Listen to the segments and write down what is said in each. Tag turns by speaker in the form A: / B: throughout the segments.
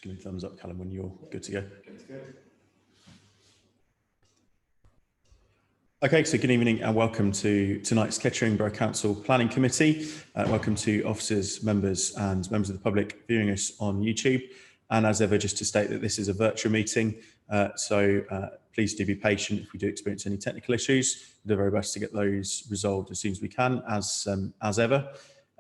A: give me a thumbs up, Callum, when you're good to go. Okay, so good evening and welcome to tonight's Kettering Borough Council Planning Committee. Welcome to officers, members and members of the public viewing us on YouTube. And as ever, just to state that this is a virtual meeting, so please do be patient if we do experience any technical issues. We'll do our very best to get those resolved as soon as we can, as ever.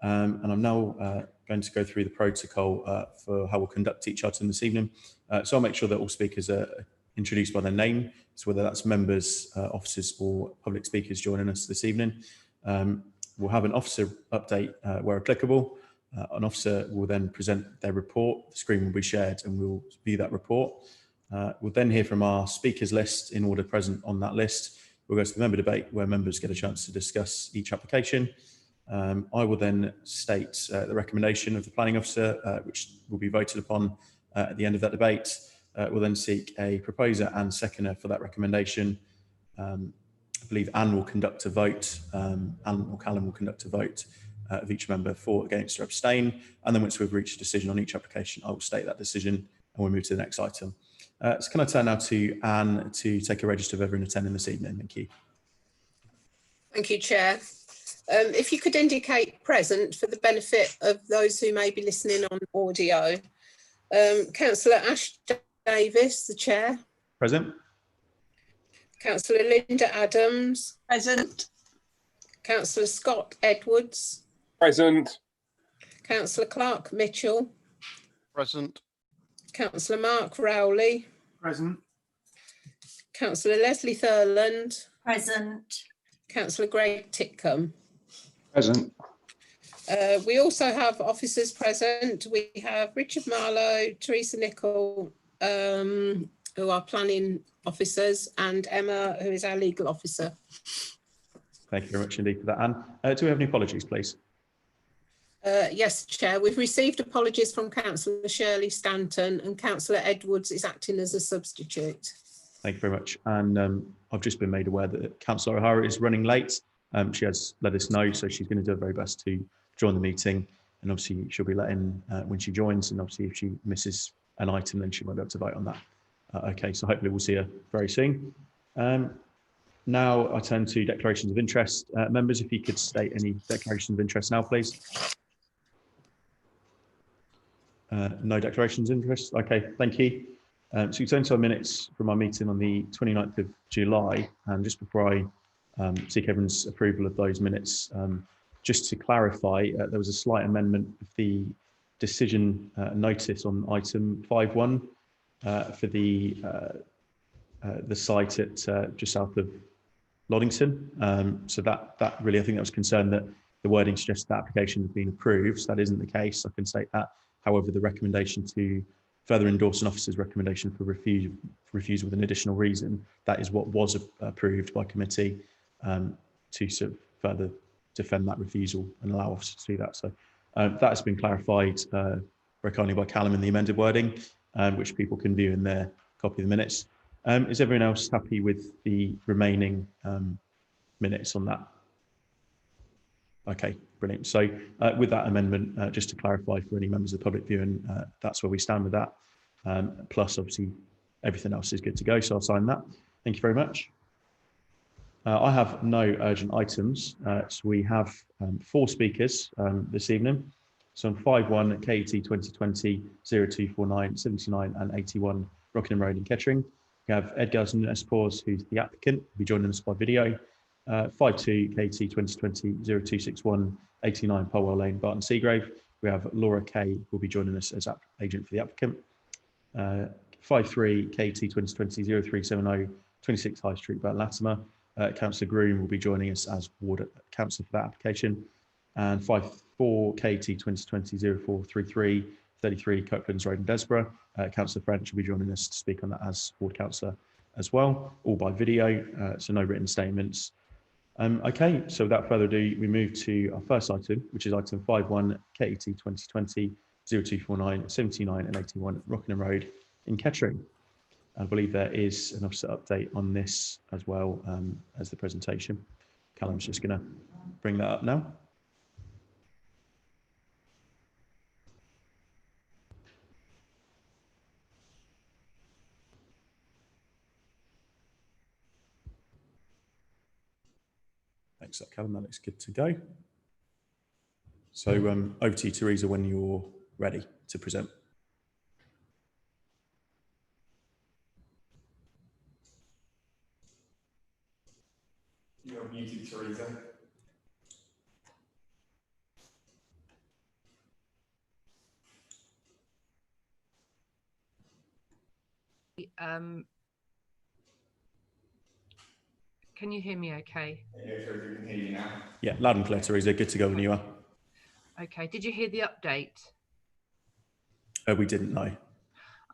A: And I'm now going to go through the protocol for how we'll conduct each item this evening. So I'll make sure that all speakers are introduced by their name, so whether that's members, officers or public speakers joining us this evening. We'll have an officer update where applicable. An officer will then present their report, the screen will be shared and we'll view that report. We'll then hear from our speakers list in order present on that list. We'll go to the member debate where members get a chance to discuss each application. I will then state the recommendation of the planning officer, which will be voted upon at the end of that debate. We'll then seek a proposer and seconder for that recommendation. I believe Anne will conduct a vote, Anne or Callum will conduct a vote of each member for, against or abstain. And then once we've reached a decision on each application, I will state that decision and we'll move to the next item. So can I turn now to Anne to take a register of everyone attending this evening? Thank you.
B: Thank you, Chair. If you could indicate present for the benefit of those who may be listening on audio. Councillor Ash Davis, the Chair.
A: Present.
B: Councillor Linda Adams.
C: Present.
B: Councillor Scott Edwards.
D: Present.
B: Councillor Clark Mitchell.
D: Present.
B: Councillor Mark Rowley.
D: Present.
B: Councillor Leslie Thurland.
C: Present.
B: Councillor Greg Titcombe.
D: Present.
B: We also have officers present. We have Richard Marlowe, Teresa Nichol, who are planning officers, and Emma, who is our legal officer.
A: Thank you very much indeed for that, Anne. Do we have any apologies, please?
B: Yes, Chair. We've received apologies from Councillor Shirley Stanton, and Councillor Edwards is acting as a substitute.
A: Thank you very much. And I've just been made aware that Councillor O'Hara is running late. She has let us know, so she's going to do her very best to join the meeting. And obviously she'll be let in when she joins. And obviously if she misses an item, then she won't be able to vote on that. Okay, so hopefully we'll see her very soon. Now I turn to declarations of interest. Members, if you could state any declarations of interest now, please. No declarations of interest. Okay, thank you. So we turn to our minutes from our meeting on the 29th of July. And just before I seek everyone's approval of those minutes, just to clarify, there was a slight amendment of the decision notice on item 5.1 for the site at just south of Loddington. So that really, I think that was concerned that the wording suggests that application has been approved. So that isn't the case. I can state that. However, the recommendation to further endorse an officer's recommendation for refusal with an additional reason, that is what was approved by committee to sort of further defend that refusal and allow officers to do that. So that has been clarified very kindly by Callum in the amended wording, which people can view in their copy of the minutes. Is everyone else happy with the remaining minutes on that? Okay, brilliant. So with that amendment, just to clarify for any members of the public viewing, that's where we stand with that. Plus, obviously, everything else is good to go, so I'll sign that. Thank you very much. I have no urgent items, so we have 4 speakers this evening. So on 5.1 KET 2020-0249, 79 and 81 Rockingham Road in Kettering. We have Edgar Espors, who's the applicant, will be joining us by video. 5.2 KT 2020-0261, 89 Polwell Lane, Barton Seagrave. We have Laura Kay, who will be joining us as agent for the applicant. 5.3 KT 2020-0370, 26 High Street, Burton Latimer. Councillor Groom will be joining us as ward councillor for that application. And 5.4 KT 2020-0433, 33 Kirklands Road in Desborough. Councillor French will be joining us to speak on that as ward councillor as well, all by video, so no written statements. Okay, so without further ado, we move to our first item, which is item 5.1 KET 2020-0249, 79 and 81 Rockingham Road in Kettering. I believe there is an officer update on this as well as the presentation. Callum's just going to bring that up now. looks like Callum, that looks good to go. So over to you, Teresa, when you're ready to present.
C: You're muted, Teresa.
E: Can you hear me okay?
C: Yeah, Teresa, we can hear you now.
A: Yeah, loud and clear, Teresa. Good to go when you are.
E: Okay, did you hear the update?
A: We didn't know.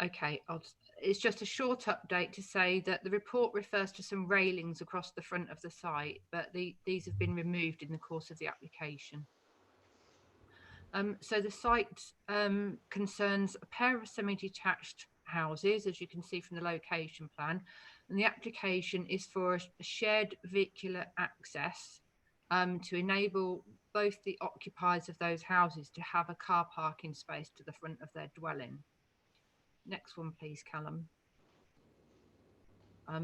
E: Okay, it's just a short update to say that the report refers to some railings across the front of the site, but these have been removed in the course of the application. So the site concerns a pair of semi-detached houses, as you can see from the location plan, and the application is for a shared vehicular access to enable both the occupiers of those houses to have a car parking space to the front of their dwelling. Next one, please, Callum.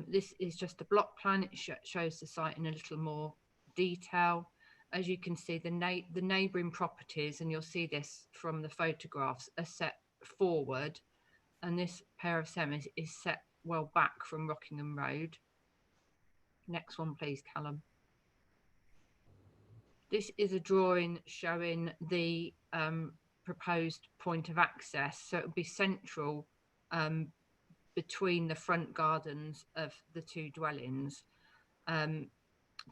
E: This is just a block plan. It shows the site in a little more detail. As you can see, the neighbouring properties, and you'll see this from the photographs, are set forward, and this pair of semis is set well back from Rockingham Road. Next one, please, Callum. This is a drawing showing the proposed point of access, so it would be central between the front gardens of the two dwellings.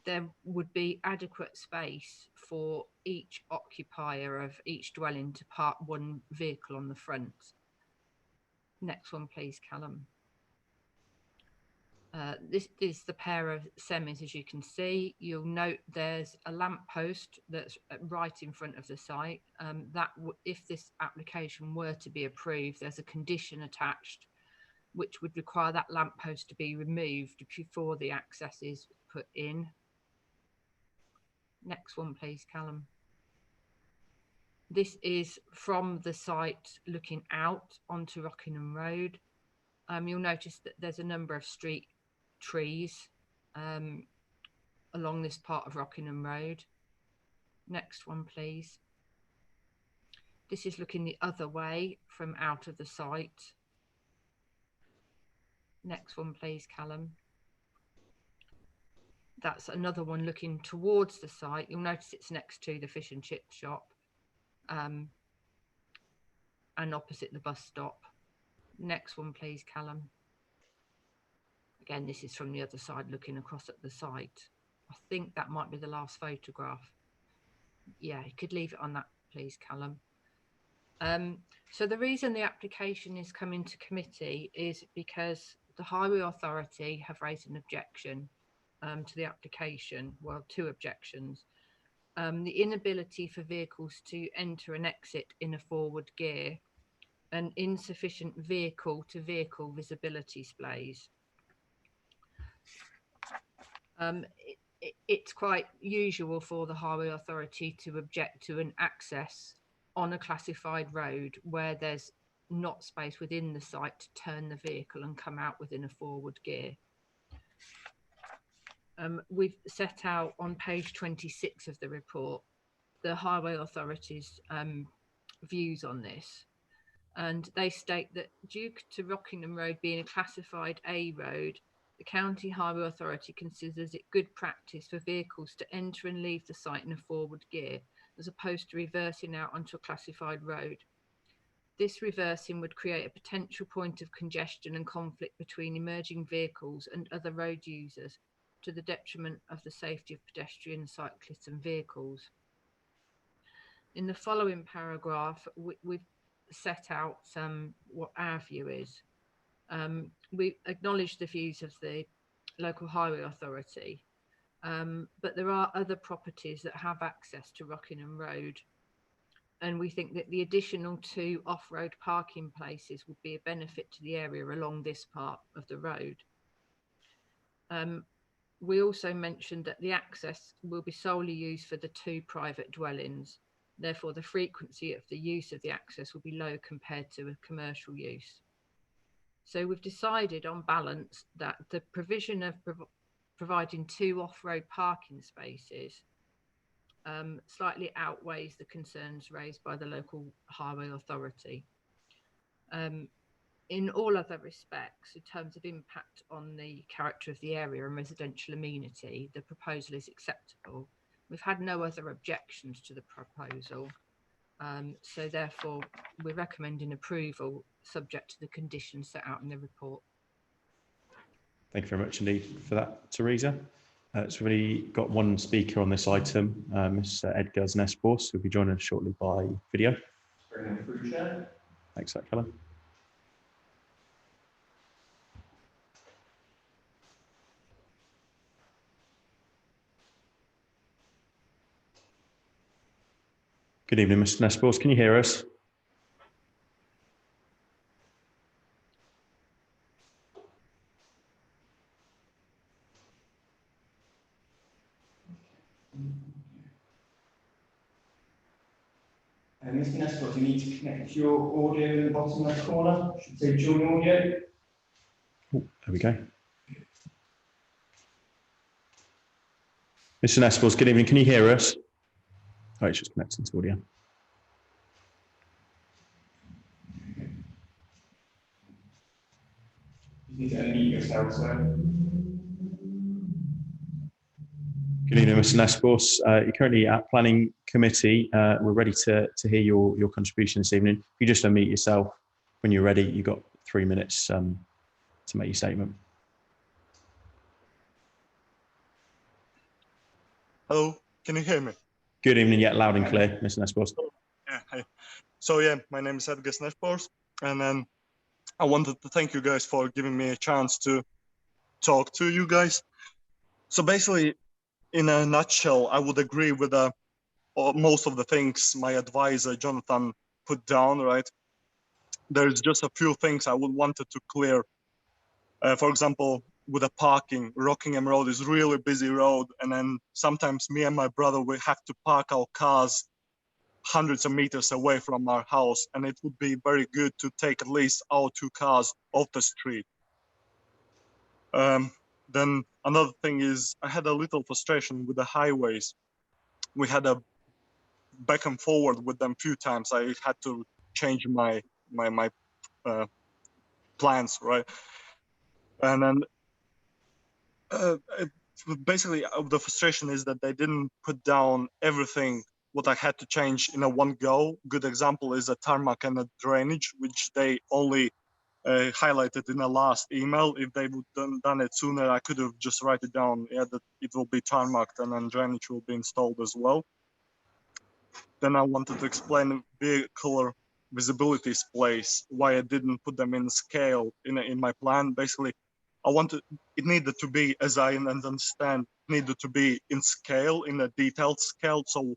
E: There would be adequate space for each occupier of each dwelling to park one vehicle on the front. Next one, please, Callum. This is the pair of semis, as you can see. You'll note there's a lamp post that's right in front of the site. If this application were to be approved, there's a condition attached which would require that lamp post to be removed before the access is put in. Next one, please, Callum. This is from the site looking out onto Rockingham Road. You'll notice that there's a number of street trees along this part of Rockingham Road. Next one, please. This is looking the other way from out of the site. Next one, please, Callum. That's another one looking towards the site. You'll notice it's next to the fish and chip shop and opposite the bus stop. Next one, please, Callum. Again, this is from the other side looking across at the site. I think that might be the last photograph. Yeah, you could leave it on that, please, Callum. So the reason the application is coming to committee is because the Highway Authority have raised an objection to the application. Well, two objections. The inability for vehicles to enter and exit in a forward gear, and insufficient vehicle-to-vehicle visibility splays. It's quite usual for the Highway Authority to object to an access on a classified road where there's not space within the site to turn the vehicle and come out within a forward gear. We've set out on page 26 of the report the Highway Authority's views on this, and they state that due to Rockingham Road being a classified A road, the County Highway Authority considers it good practice for vehicles to enter and leave the site in a forward gear, as opposed to reversing out onto a classified road. This reversing would create a potential point of congestion and conflict between emerging vehicles and other road users, to the detriment of the safety of pedestrians, cyclists and vehicles. In the following paragraph, we've set out what our view is. We acknowledge the views of the local highway authority, but there are other properties that have access to Rockingham Road, and we think that the additional 2 off-road parking places would be a benefit to the area along this part of the road. We also mentioned that the access will be solely used for the 2 private dwellings. Therefore, the frequency of the use of the access will be low compared to a commercial use. So we've decided on balance that the provision of providing 2 off-road parking spaces slightly outweighs the concerns raised by the local highway authority. In all other respects, in terms of impact on the character of the area and residential amenity, the proposal is acceptable. We've had no other objections to the proposal, so therefore we're recommending approval subject to the conditions set out in the report.
A: Thank you very much indeed for that, Teresa. So we've only got one speaker on this item, Mr. Edgar Nespors, who will be joining us shortly by video.
C: Bring them through, Chair.
A: Thanks for that, Callum. Good evening, Mr. Nespors. Can you hear us?
C: Mr. Nestor, you need to connect your audio in the bottom left corner. Should say join audio.
A: Oh, there we go. Mr. Nespors, good evening. Can you hear us? Oh, it's just connecting to audio.
C: You need to unmute yourself, sir.
A: Good evening, Mr. Nespors. You're currently at Planning Committee. We're ready to hear your contribution this evening. If you just unmute yourself when you're ready, you've got 3 minutes to make your statement.
F: Hello, can you hear me?
A: Good evening, yeah, loud and clear, Mr. Nespors.
F: Yeah, hi. So yeah, my name is Edgar Nespors, and then I wanted to thank you guys for giving me a chance to talk to you guys. So basically, in a nutshell, I would agree with most of the things my advisor Jonathan put down, right? There's just a few things I would wanted to clear. For example, with the parking, Rockingham Road is really busy road, and then sometimes me and my brother, we have to park our cars hundreds of meters away from our house, and it would be very good to take at least our 2 cars off the street. Then another thing is I had a little frustration with the highways. We had a back and forward with them a few times. I had to change my plans, right? And then basically the frustration is that they didn't put down everything what I had to change in a one go. Good example is a tarmac and a drainage, which they only highlighted in the last email. If they would done it sooner, I could have just write it down. Yeah, that it will be tarmacked and then drainage will be installed as well. Then I wanted to explain vehicular visibility splays, why I didn't put them in scale in my plan. Basically, it needed to be, as I understand, needed to be in scale, in a detailed scale. So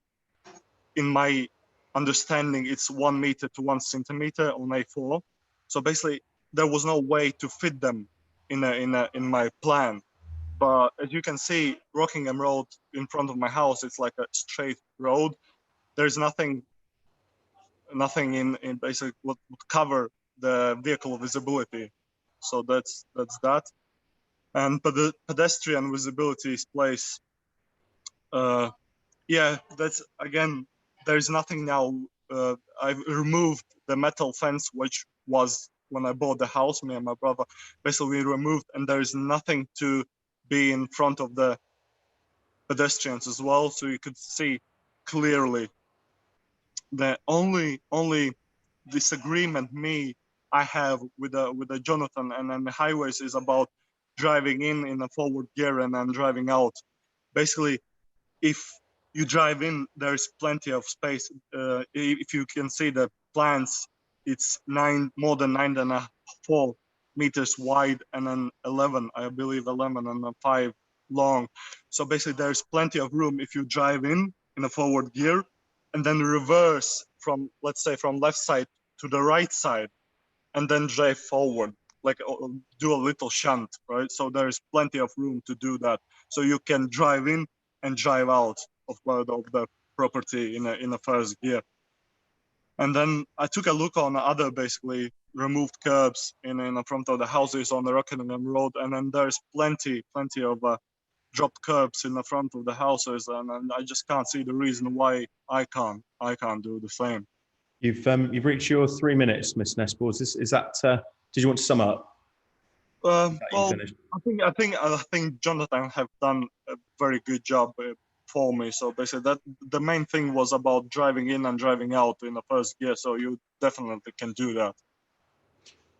F: in my understanding, it's 1 meter to 1 centimeter on A4. So basically, there was no way to fit them in my plan. But as you can see, Rockingham Road in front of my house, it's like a straight road. There's nothing in basically what would cover the vehicle visibility. So that's that. And the pedestrian visibility place, yeah, that's again, there's nothing now. I've removed the metal fence, which was when I bought the house, me and my brother, basically we removed, and there's nothing to be in front of the pedestrians as well. So you could see clearly. The only disagreement I have with the Jonathan and then the highways is about driving in a forward gear and then driving out. Basically, if you drive in, there's plenty of space. If you can see the plans, it's more than 9.4 meters wide and then 11, I believe 11 and 5 long. So basically there's plenty of room if you drive in a forward gear and then reverse from, let's say, from left side to the right side and then drive forward, like do a little shunt, right? So there's plenty of room to do that. So you can drive in and drive out of the property in a first gear. And then I took a look on other basically removed curbs in front of the houses on the Rockingham Road, and then there's plenty of dropped curbs in the front of the houses, and I just can't see the reason why I can't do the same.
A: You've reached your 3 minutes, Ms. Nespors. Is that? Did you want to sum up?
F: Well,
A: Finished?
F: I think Jonathan have done a very good job for me. So basically, that the main thing was about driving in and driving out in the first gear. So you definitely can do that.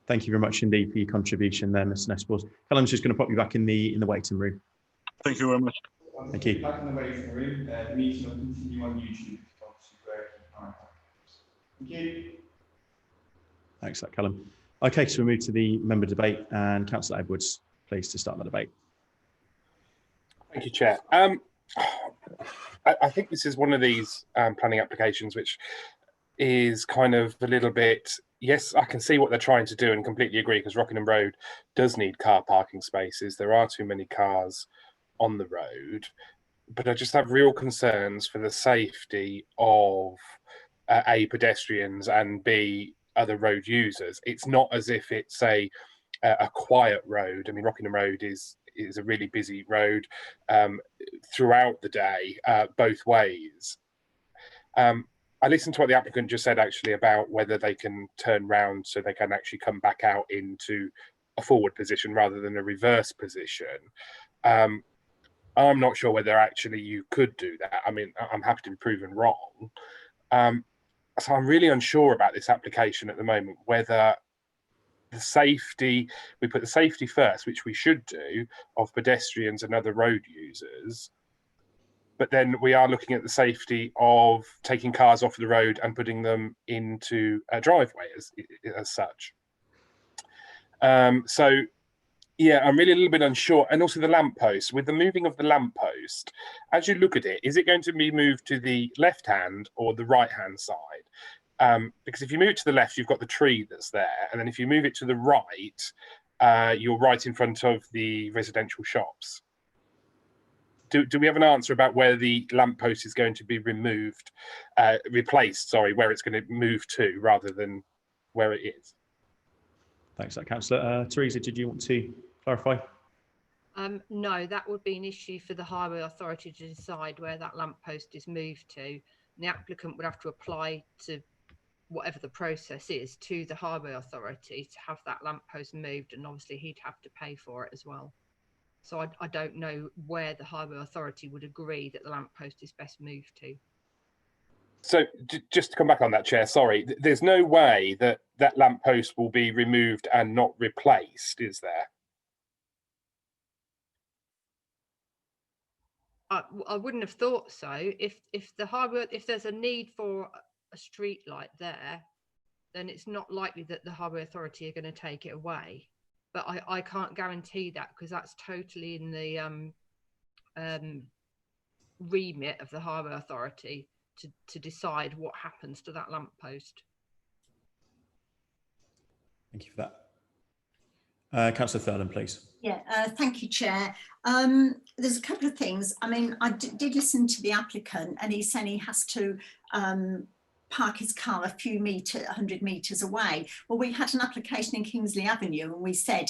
A: Thank you very much indeed for your contribution there, Ms. Nespors. Callum's just going to pop you back in the waiting room.
F: Thank you very much.
A: Thank you.
C: Back in the waiting room. The meeting will continue on YouTube. Thank you.
A: Thanks for that, Callum. Okay, so we move to the member debate, and Councillor Edwards, please, to start the debate.
D: Thank you, Chair. I think this is one of these planning applications which is kind of a little bit, yes, I can see what they're trying to do and completely agree, because Rockingham Road does need car parking spaces. There are too many cars on the road, but I just have real concerns for the safety of A, pedestrians, and B, other road users. It's not as if it's a quiet road. I mean, Rockingham Road is a really busy road throughout the day, both ways. I listened to what the applicant just said actually about whether they can turn round so they can actually come back out into a forward position rather than a reverse position. I'm not sure whether actually you could do that. I mean, I'm happy to be proven wrong. So I'm really unsure about this application at the moment, whether the safety, we put the safety first, which we should do, of pedestrians and other road users, but then we are looking at the safety of taking cars off the road and putting them into a driveway as such. So yeah, I'm really a little bit unsure. And also the lamppost, with the moving of the lamppost, as you look at it, is it going to be moved to the left hand or the right hand side? Because if you move it to the left, you've got the tree that's there. And then if you move it to the right, you're right in front of the residential shops. Do we have an answer about where the lamppost is going to be replaced, where it's going to move to rather than where it is? Thanks,
A: Councillor. Teresa, did you want to clarify?
E: No, that would be an issue for the Highway Authority to decide where that lamppost is moved to. And the applicant would have to apply to whatever the process is to the Highway Authority to have that lamppost moved, and obviously he'd have to pay for it as well. So I don't know where the Highway Authority would agree that the lamppost is best moved to.
D: So just to come back on that, Chair, sorry, there's no way that that lamppost will be removed and not replaced, is there?
E: I wouldn't have thought so. If there's a need for a street light there, then it's not likely that the Highway Authority are going to take it away. But I can't guarantee that, because that's totally in the remit of the Highway Authority to decide what happens to that lamppost.
A: Thank you for that. Councillor Thurland, please.
G: Yeah, thank you, Chair. There's a couple of things. I mean, I did listen to the applicant, and he's saying he has to park his car a few 100 metres away. Well, we had an application in Kingsley Avenue, and we said,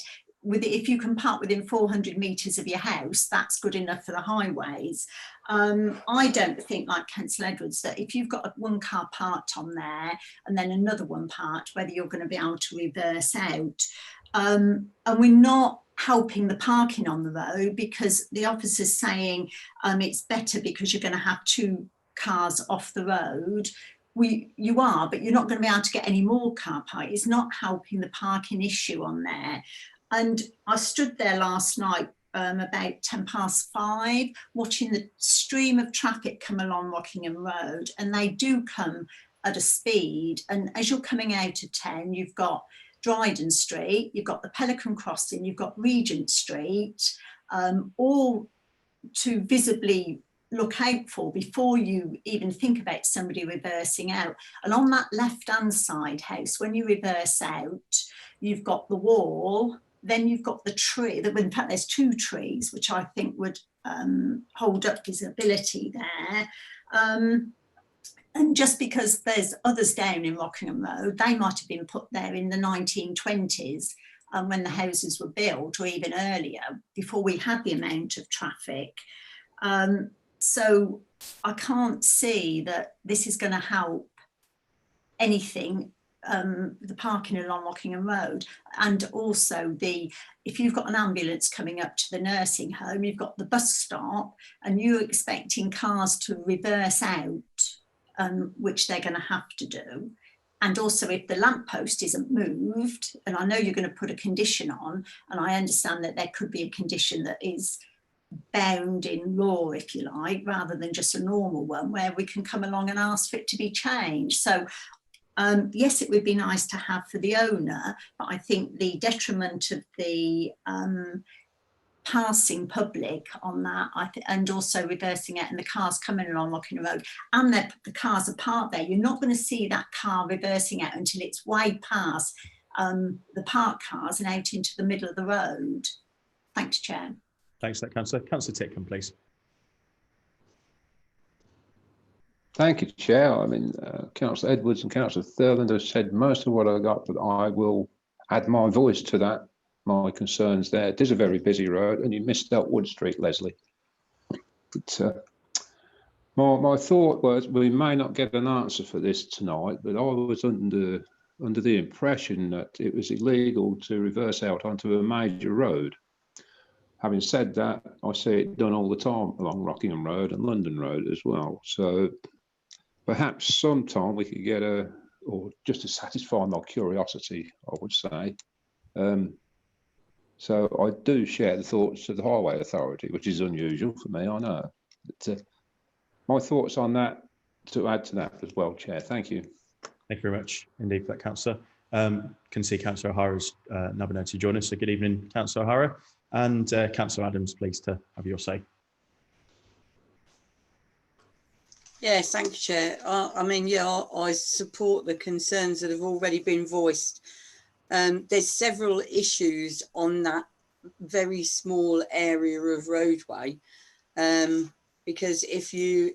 G: if you can park within 400 metres of your house, that's good enough for the highways. I don't think, like Councillor Edwards, that if you've got one car parked on there and then another one parked, whether you're going to be able to reverse out. And we're not helping the parking on the road, because the officer's saying it's better because you're going to have 2 cars off the road. You are, but you're not going to be able to get any more car park. It's not helping the parking issue on there. And I stood there last night about 5:10, watching the stream of traffic come along Rockingham Road, and they do come at a speed. And as you're coming out of 10, you've got Dryden Street, you've got the Pelican Crossing, you've got Regent Street, all to visibly look out for before you even think about somebody reversing out. And on that left-hand side house, when you reverse out, you've got the wall, then you've got the tree. In fact, there's 2 trees, which I think would hold up visibility there. And just because there's others down in Rockingham Road, they might have been put there in the 1920s. when the houses were built, or even earlier, before we had the amount of traffic. So I can't see that this is going to help anything, the parking along Rockingham Road. And also if you've got an ambulance coming up to the nursing home, you've got the bus stop, and you're expecting cars to reverse out, which they're going to have to do. And also, if the lamppost isn't moved, and I know you're going to put a condition on, and I understand that there could be a condition that is bound in law, if you like, rather than just a normal one where we can come along and ask for it to be changed. So yes, it would be nice to have for the owner, but I think the detriment of the passing public on that, and also reversing it, and the cars coming along Rockingham Road, and the cars are parked there, you're not going to see that car reversing out until it's way past the parked cars and out into the middle of the road. Thanks, Chair.
A: Thanks for that, Councillor. Councillor Titcombe, please.
H: Thank you, Chair. I mean, Councillor Edwards and Councillor Thurland have said most of what I got, but I will add my voice to that, my concerns there. It is a very busy road, and you missed out Wood Street, Leslie. But my thought was we may not get an answer for this tonight, but I was under the impression that it was illegal to reverse out onto a major road. Having said that, I see it done all the time along Rockingham Road and London Road as well. So perhaps sometime we could get or just to satisfy my curiosity, I would say. So I do share the thoughts of the Highway Authority, which is unusual for me, I know. But my thoughts on that, to add to that as well, Chair. Thank you.
A: Thank you very much indeed for that, Councillor. Can see Councillor O'Hara's now been able to join us. So good evening, Councillor O'Hara. And Councillor Adams, pleased to have your say.
I: Yes, thank you, Chair. I mean, yeah, I support the concerns that have already been voiced. There's several issues on that very small area of roadway, because you've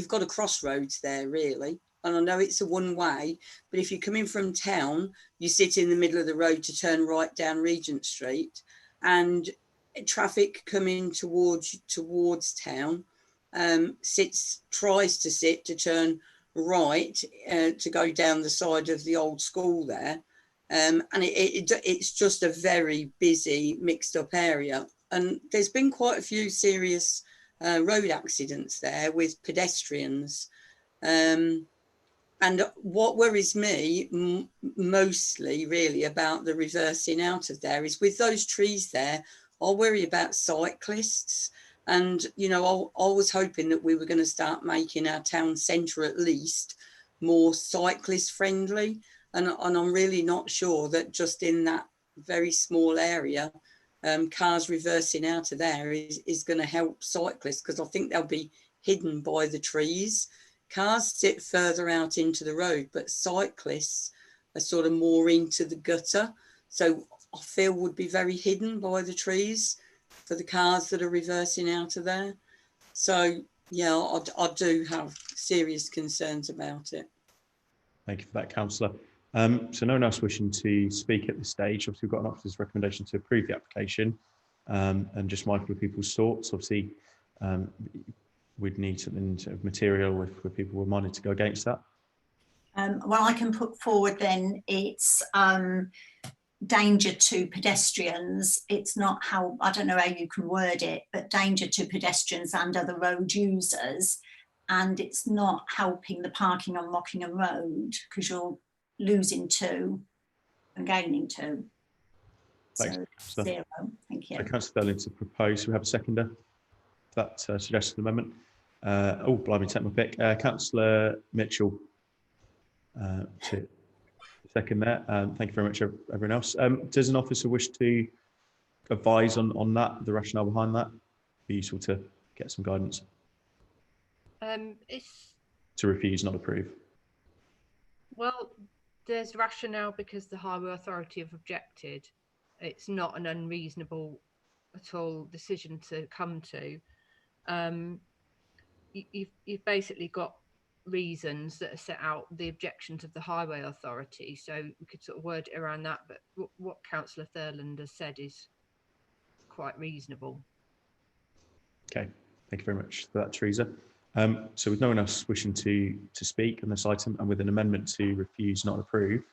I: got a crossroads there really, and I know it's a one way, but if you're coming from town, you sit in the middle of the road to turn right down Regent Street, and traffic coming towards town tries to sit to turn right to go down the side of the old school there, and it's just a very busy mixed up area, and there's been quite a few serious road accidents there with pedestrians, and what worries me mostly really about the reversing out of there is with those trees there, I worry about cyclists. And, you know, I was hoping that we were going to start making our town centre at least more cyclist friendly. And I'm really not sure that just in that very small area, cars reversing out of there is going to help cyclists, because I think they'll be hidden by the trees. Cars sit further out into the road, but cyclists are sort of more into the gutter. So I feel would be very hidden by the trees for the cars that are reversing out of there. So, yeah, I do have serious concerns about it.
A: Thank you for that, Councillor. So no one else wishing to speak at this stage. Obviously, we've got an officer's recommendation to approve the application, and just mindful of people's thoughts. Obviously, we'd need something sort of material if people were minded to go against that.
G: Well, I can put forward then it's danger to pedestrians. It's not how, I don't know how you can word it, but danger to pedestrians and other road users. And it's not helping the parking on Rockingham Road, because you're losing 2 and gaining 2.
A: Thanks,
G: so 0. Thank you.
A: So Councillor Thurland to propose. We have a seconder for that suggested amendment. Oh, blimey, take my pick. Councillor Mitchell to second there. Thank you very much, everyone else. Does an officer wish to advise on that, the rationale behind that? Be useful to get some guidance.
E: It's
A: To refuse, not approve.
E: well, there's rationale because the Highway Authority have objected. It's not an unreasonable at all decision to come to. You've basically got reasons that are set out, the objections of the highway authority. So we could sort of word it around that, but what Councillor Thurland has said is quite reasonable.
A: Okay, thank you very much for that, Teresa. So with no one else wishing to speak on this item, and with an amendment to refuse, not approve,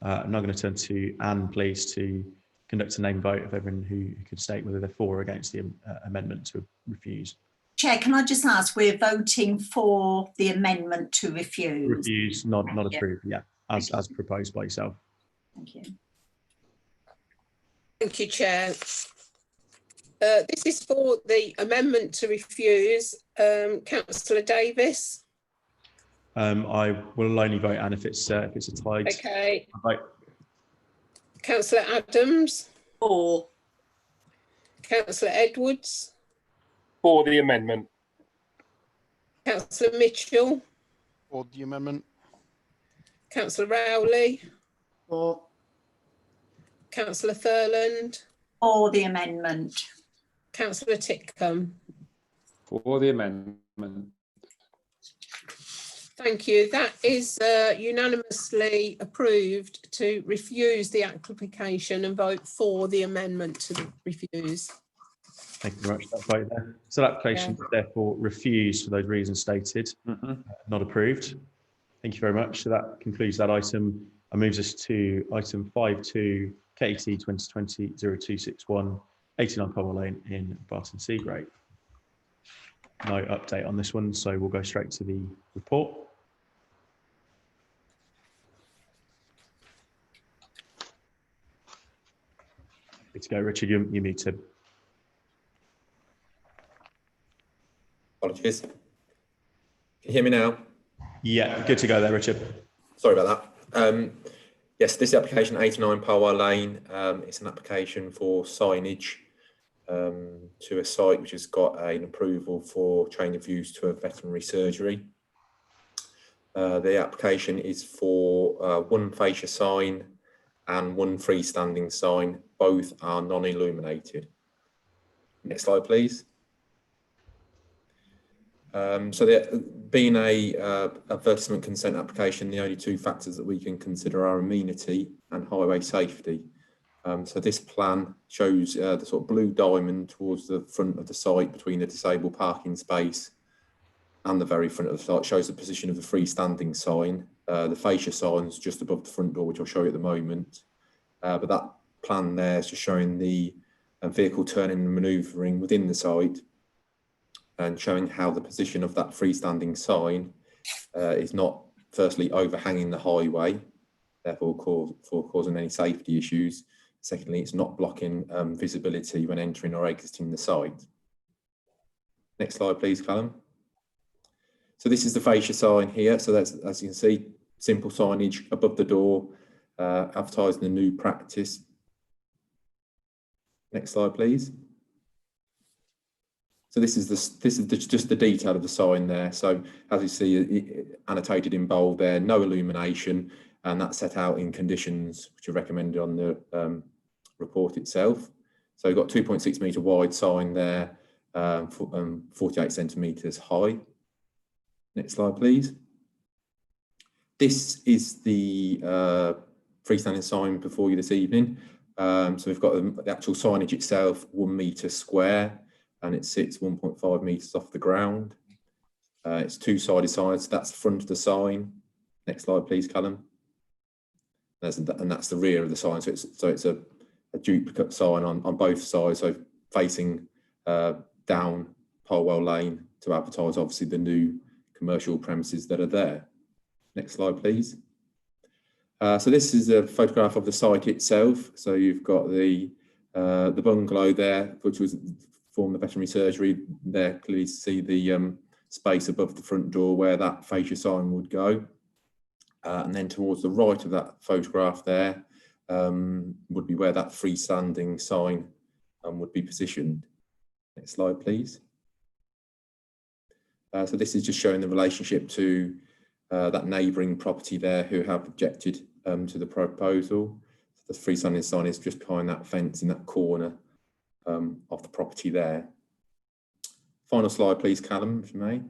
A: I'm now going to turn to Anne, please, to conduct a name vote of everyone who could state whether they're for or against the amendment to refuse.
G: Chair, can I just ask, we're voting for the amendment to refuse?
A: Refuse, not approve, yeah, as proposed by yourself.
G: Thank you.
B: Thank you, Chair. This is for the amendment to refuse. Councillor Davis.
A: I will only vote, Anne, if it's a tied.
B: Okay.
A: Vote.
B: Councillor Adams.
I: For.
B: Councillor Edwards.
D: For the amendment.
B: Councillor Mitchell.
J: For the amendment.
B: Councillor Rowley.
J: For.
B: Councillor Thurland.
G: For the amendment.
B: Councillor Titcombe.
H: For the amendment.
B: Thank you. That is unanimously approved to refuse the application and vote for the amendment to refuse.
A: Thank you very much for that vote there. So that application is therefore refused for those reasons stated, not approved. Thank you very much. So that concludes that item and moves us to item 5.2 KT 2020-0261, 89 Powell Lane in Barton Seagrave. No update on this one, so we'll go straight to the report. Good to go, Richard, you're muted.
K: Apologies. Can you hear me now?
A: Yeah, good to go there, Richard.
K: Sorry about that. Yes, this application 89 Powell Lane, it's an application for signage to a site which has got an approval for change of use to a veterinary surgery. The application is for one fascia sign and one freestanding sign. Both are non-illuminated. Next slide, please. So there being a advertisement consent application, the only two factors that we can consider are amenity and highway safety. So this plan shows the sort of blue diamond towards the front of the site between the disabled parking space and the very front of the site, shows the position of the freestanding sign. The fascia sign's just above the front door, which I'll show you at the moment. But that plan there is just showing the vehicle turning and manoeuvring within the site, and showing how the position of that freestanding sign is not firstly overhanging the highway, therefore causing any safety issues. Secondly, it's not blocking visibility when entering or exiting the site. Next slide, please, Callum. So this is the fascia sign here. So that's, as you can see, simple signage above the door, advertising the new practice. Next slide, please. So this is just the detail of the sign there. So as you see, annotated in bold there, no illumination, and that's set out in conditions which are recommended on the report itself. So you've got 2.6 metre wide sign there, 48 centimetres high. Next slide, please. This is the freestanding sign before you this evening. So we've got the actual signage itself, 1 metre square, and it sits 1.5 metres off the ground. It's two-sided signs. That's the front of the sign. Next slide, please, Callum. And that's the rear of the sign. So it's a duplicate sign on both sides, so facing down Polwell Lane to advertise, obviously, the new commercial premises that are there. Next slide, please. So this is a photograph of the site itself. So you've got the bungalow there, which was formed the veterinary surgery. There, clearly see the space above the front door where that fascia sign would go. And then towards the right of that photograph there would be where that freestanding sign would be positioned. Next slide, please. So this is just showing the relationship to that neighbouring property there who have objected to the proposal. The freestanding sign is just behind that fence in that corner of the property there. Final slide, please, Callum, if you may.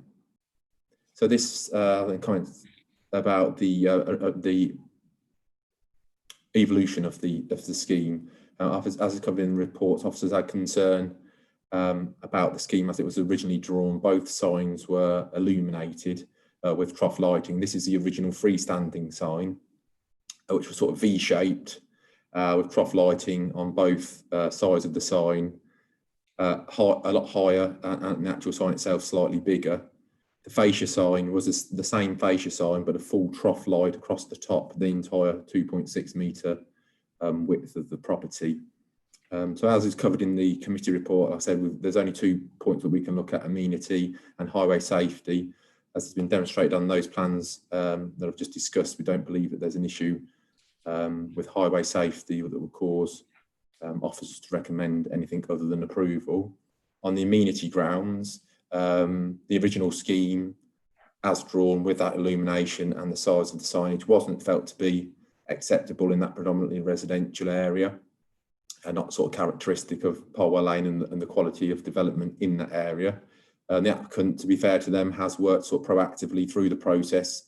K: So this comments about the evolution of the scheme. As is covered in the report, officers had concern about the scheme as it was originally drawn. Both signs were illuminated with trough lighting. This is the original freestanding sign, which was sort of V-shaped with trough lighting on both sides of the sign, a lot higher, and the actual sign itself slightly bigger. The fascia sign was the same fascia sign, but a full trough light across the top, the entire 2.6 metre width of the property. So as is covered in the committee report, like I said, there's only 2 points that we can look at: amenity and highway safety. As has been demonstrated on those plans that I've just discussed, we don't believe that there's an issue with highway safety that will cause officers to recommend anything other than approval. On the amenity grounds, the original scheme, as drawn with that illumination and the size of the signage, wasn't felt to be acceptable in that predominantly residential area, and not sort of characteristic of Polwell Lane and the quality of development in that area. The applicant, to be fair to them, has worked sort of proactively through the process,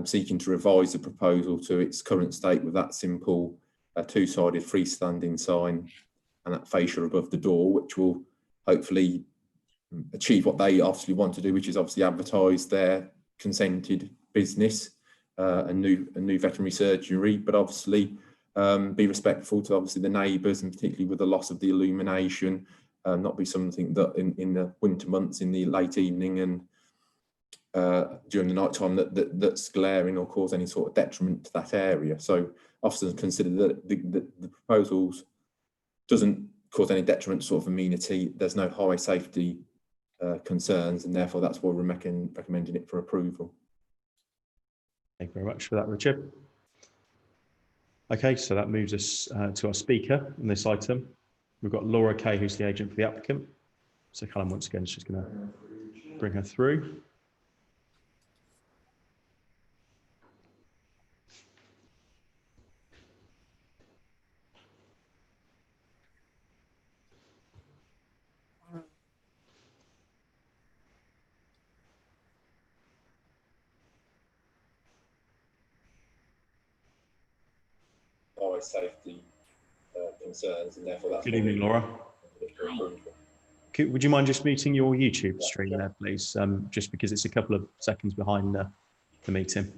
K: seeking to revise the proposal to its current state with that simple two-sided freestanding sign and that fascia above the door, which will hopefully achieve what they obviously want to do, which is obviously advertise their consented business, a new veterinary surgery, but obviously be respectful to obviously the neighbours, and particularly with the loss of the illumination, not be something that in the winter months, in the late evening and during the night time that's glaring or cause any sort of detriment to that area. So officers consider that the proposals doesn't cause any detriment to sort of amenity. There's no highway safety concerns, and therefore that's why we're recommending it for approval.
A: Thank you very much for that, Richard. Okay, so that moves us to our speaker on this item. We've got Laura Kay, who's the agent for the applicant. So Callum, once again, is just going to bring her through.
K: Highway safety concerns, and therefore that's.
A: Good evening, Laura. Would you mind just muting your YouTube stream there, please? Just because it's a couple of seconds behind the meeting.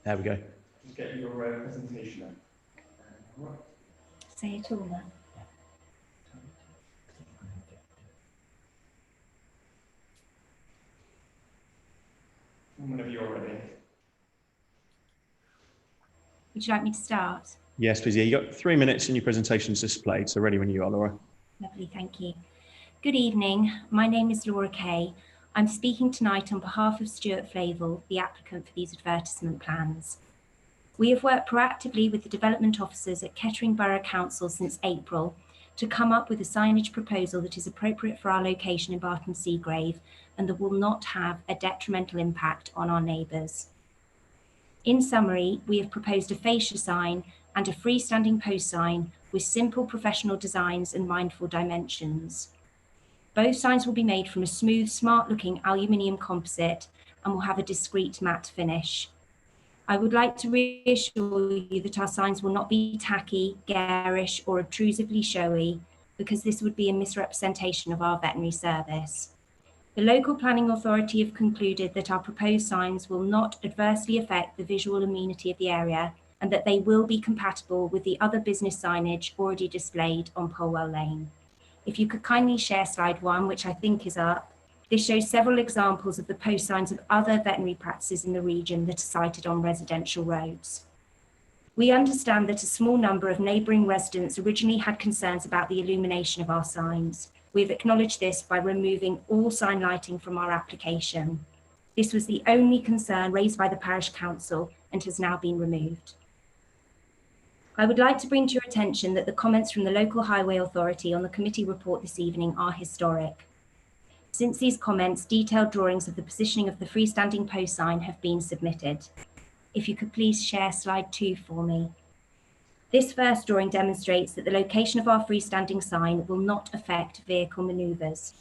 A: There we go.
C: Just get your presentation then. Right.
L: Say it all then.
C: Whenever you're ready.
L: Would you like me to start?
A: Yes, please. Yeah, you got 3 minutes and your presentation's displayed, so ready when you are, Laura.
L: Lovely, thank you. Good evening. My name is Laura Kay. I'm speaking tonight on behalf of Stuart Flavel, the applicant for these advertisement plans. We have worked proactively with the development officers at Kettering Borough Council since April to come up with a signage proposal that is appropriate for our location in Barton Seagrave and that will not have a detrimental impact on our neighbours. In summary, we have proposed a fascia sign and a freestanding post sign with simple professional designs and mindful dimensions. Both signs will be made from a smooth, smart-looking aluminium composite and will have a discreet matte finish. I would like to reassure you that our signs will not be tacky, garish, or obtrusively showy, because this would be a misrepresentation of our veterinary service. The local planning authority have concluded that our proposed signs will not adversely affect the visual amenity of the area and that they will be compatible with the other business signage already displayed on Polwell Lane. If you could kindly share slide 1, which I think is up. This shows several examples of the post signs of other veterinary practices in the region that are sited on residential roads. We understand that a small number of neighbouring residents originally had concerns about the illumination of our signs. We have acknowledged this by removing all sign lighting from our application. This was the only concern raised by the Parish Council and has now been removed. I would like to bring to your attention that the comments from the local highway authority on the committee report this evening are historic. Since these comments, detailed drawings of the positioning of the freestanding post sign have been submitted. If you could please share slide 2 for me. This first drawing demonstrates that the location of our freestanding sign will not affect vehicle manoeuvres.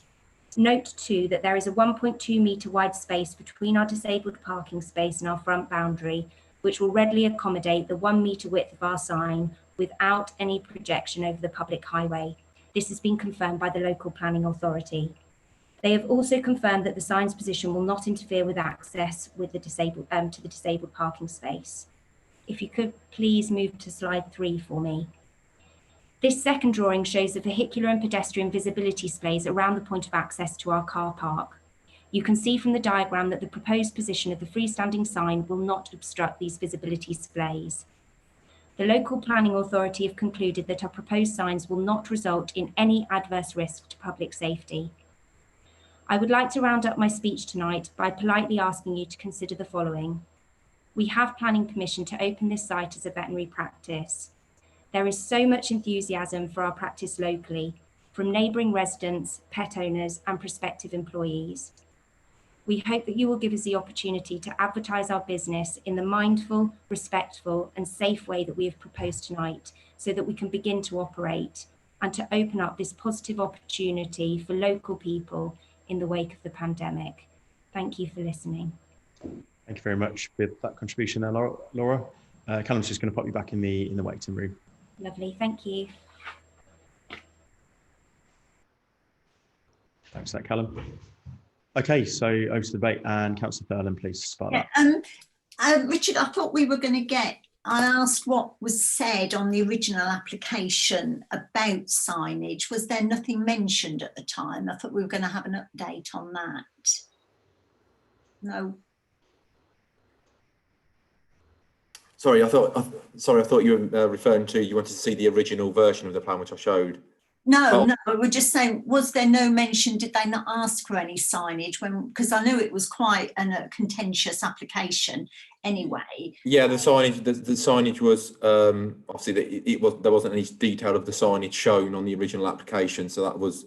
L: Note too that there is a 1.2 metre wide space between our disabled parking space and our front boundary, which will readily accommodate the 1 metre width of our sign without any projection over the public highway. This has been confirmed by the local planning authority. They have also confirmed that the sign's position will not interfere with access with the disabled to the disabled parking space. If you could please move to slide 3 for me. This second drawing shows the vehicular and pedestrian visibility splays around the point of access to our car park. You can see from the diagram that the proposed position of the freestanding sign will not obstruct these visibility splays. The local planning authority have concluded that our proposed signs will not result in any adverse risk to public safety. I would like to round up my speech tonight by politely asking you to consider the following. We have planning permission to open this site as a veterinary practice. There is so much enthusiasm for our practice locally, from neighbouring residents, pet owners and prospective employees. We hope that you will give us the opportunity to advertise our business in the mindful, respectful and safe way that we have proposed tonight, so that we can begin to operate and to open up this positive opportunity for local people in the wake of the pandemic. Thank you for listening.
A: Thank you very much for that contribution there, Laura. Callum's just going to pop you back in the waiting room.
L: Lovely, thank you.
A: Thanks for that, Callum. Okay, so over to the debate, and Councillor Thurland, please start that.
G: Richard, I thought we were going to get, I asked what was said on the original application about signage. Was there nothing mentioned at the time? I thought we were going to have an update on that. No.
K: Sorry, I thought you were referring to, you wanted to see the original version of the plan, which I showed.
G: No, no, we're just saying, was there no mention, did they not ask for any signage when, because I knew it was quite a contentious application anyway.
K: Yeah, the signage was obviously there wasn't any detail of the signage shown on the original application, so that was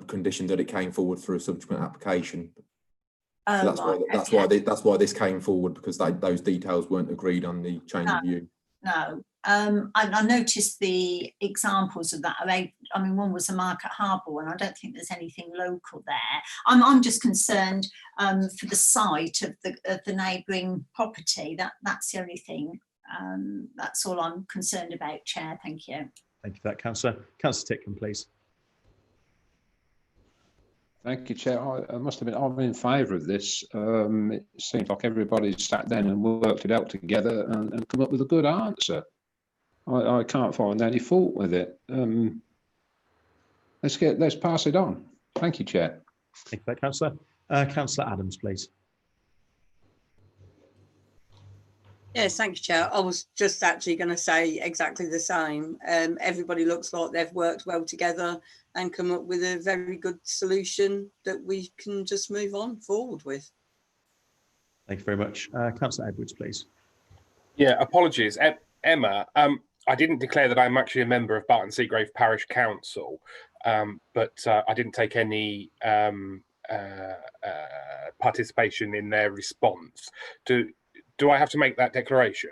K: conditioned that it came forward through a subsequent application. So that's why this came forward, because those details weren't agreed on the change of view.
G: No, I noticed the examples of that. I mean, one was a Market Harbour one. I don't think there's anything local there. I'm just concerned for the site of the neighbouring property. That's the only thing. That's all I'm concerned about, Chair. Thank you.
A: Thank you for that, Councillor. Councillor Titcombe, please.
H: Thank you, Chair. I must admit, I'm in favour of this. It seems like everybody's sat down and worked it out together and come up with a good answer. I can't find any fault with it. Let's pass it on. Thank you, Chair.
A: Thank you for that, Councillor. Councillor Adams, please.
I: Yes, thank you, Chair. I was just actually going to say exactly the same. Everybody looks like they've worked well together and come up with a very good solution that we can just move on forward with.
A: Thank you very much. Councillor Edwards, please.
D: Yeah, apologies. Emma, I didn't declare that I'm actually a member of Barton Seagrave Parish Council, but I didn't take any participation in their response. Do I have to make that declaration?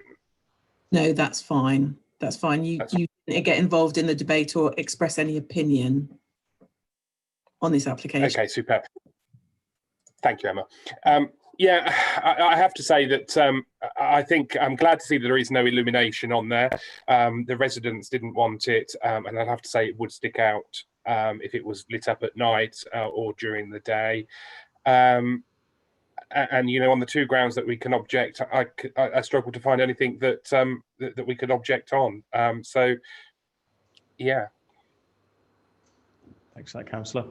M: No, that's fine. That's fine. You didn't get involved in the debate or express any opinion on this application. Okay,
D: superb. Thank you, Emma. Yeah, I have to say that I think I'm glad to see that there is no illumination on there. The residents didn't want it, and I'd have to say it would stick out if it was lit up at night or during the day. And you know, on the two grounds that we can object, I struggle to find anything that that we could object on. So, yeah.
A: Thanks for that, Councillor.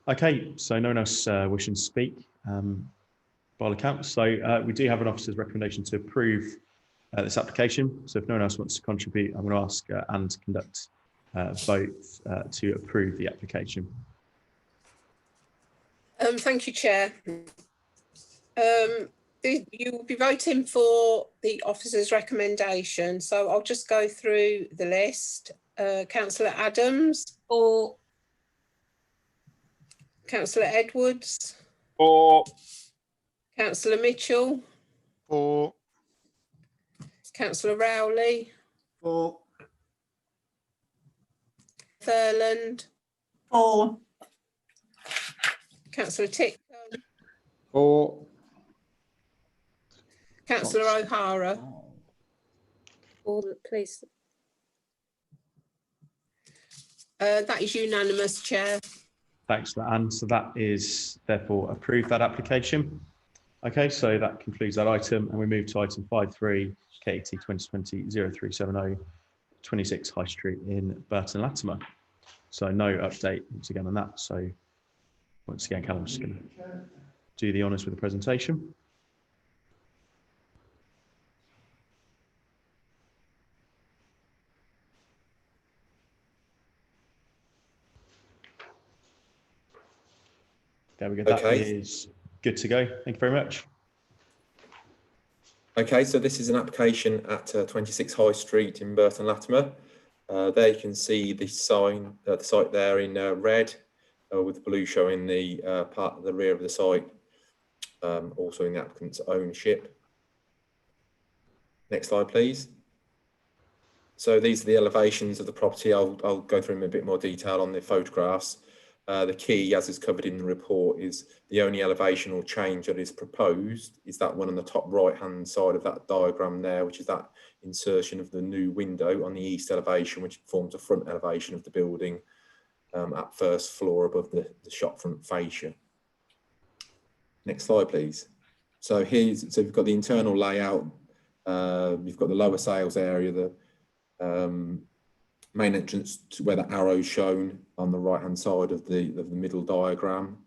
A: Okay, so no one else wishing to speak by all accounts. So we do have an officer's recommendation to approve this application. So if no one else wants to contribute, I'm going to ask Anne to conduct vote to approve the application.
B: Thank you, Chair. You will be voting for the officer's recommendation. So I'll just go through the list. Councillor Adams.
I: For.
B: Councillor Edwards.
D: For.
B: Councillor Mitchell.
J: For.
B: Councillor Rowley.
J: For.
B: Thurland.
G: For.
B: Councillor Tick,
H: For.
B: Councillor O'Hara.
N: Please.
B: That is unanimous, Chair.
A: Thanks for that, Anne. So that is therefore approved, that application. Okay, so that concludes that item, and we move to item 5.3, KT 2020-0370, 26 High Street in Burton Latimer. So no update once again on that. So once again, Callum's just going to do the honours with the presentation. There we go. That is good to go. Thank you very much.
K: Okay, so this is an application at 26 High Street in Burton Latimer. There you can see the sign, the site there in red, with blue showing the part of the rear of the site, also in the applicant's ownership. Next slide, please. So these are the elevations of the property. I'll go through them in a bit more detail on the photographs. The key, as is covered in the report, is the only elevation or change that is proposed is that one on the top right-hand side of that diagram there, which is that insertion of the new window on the east elevation, which forms a front elevation of the building at first floor above the shop front fascia. Next slide, please. So we've got the internal layout. We've got the lower sales area, the main entrance to where the arrow's shown on the right-hand side of the middle diagram.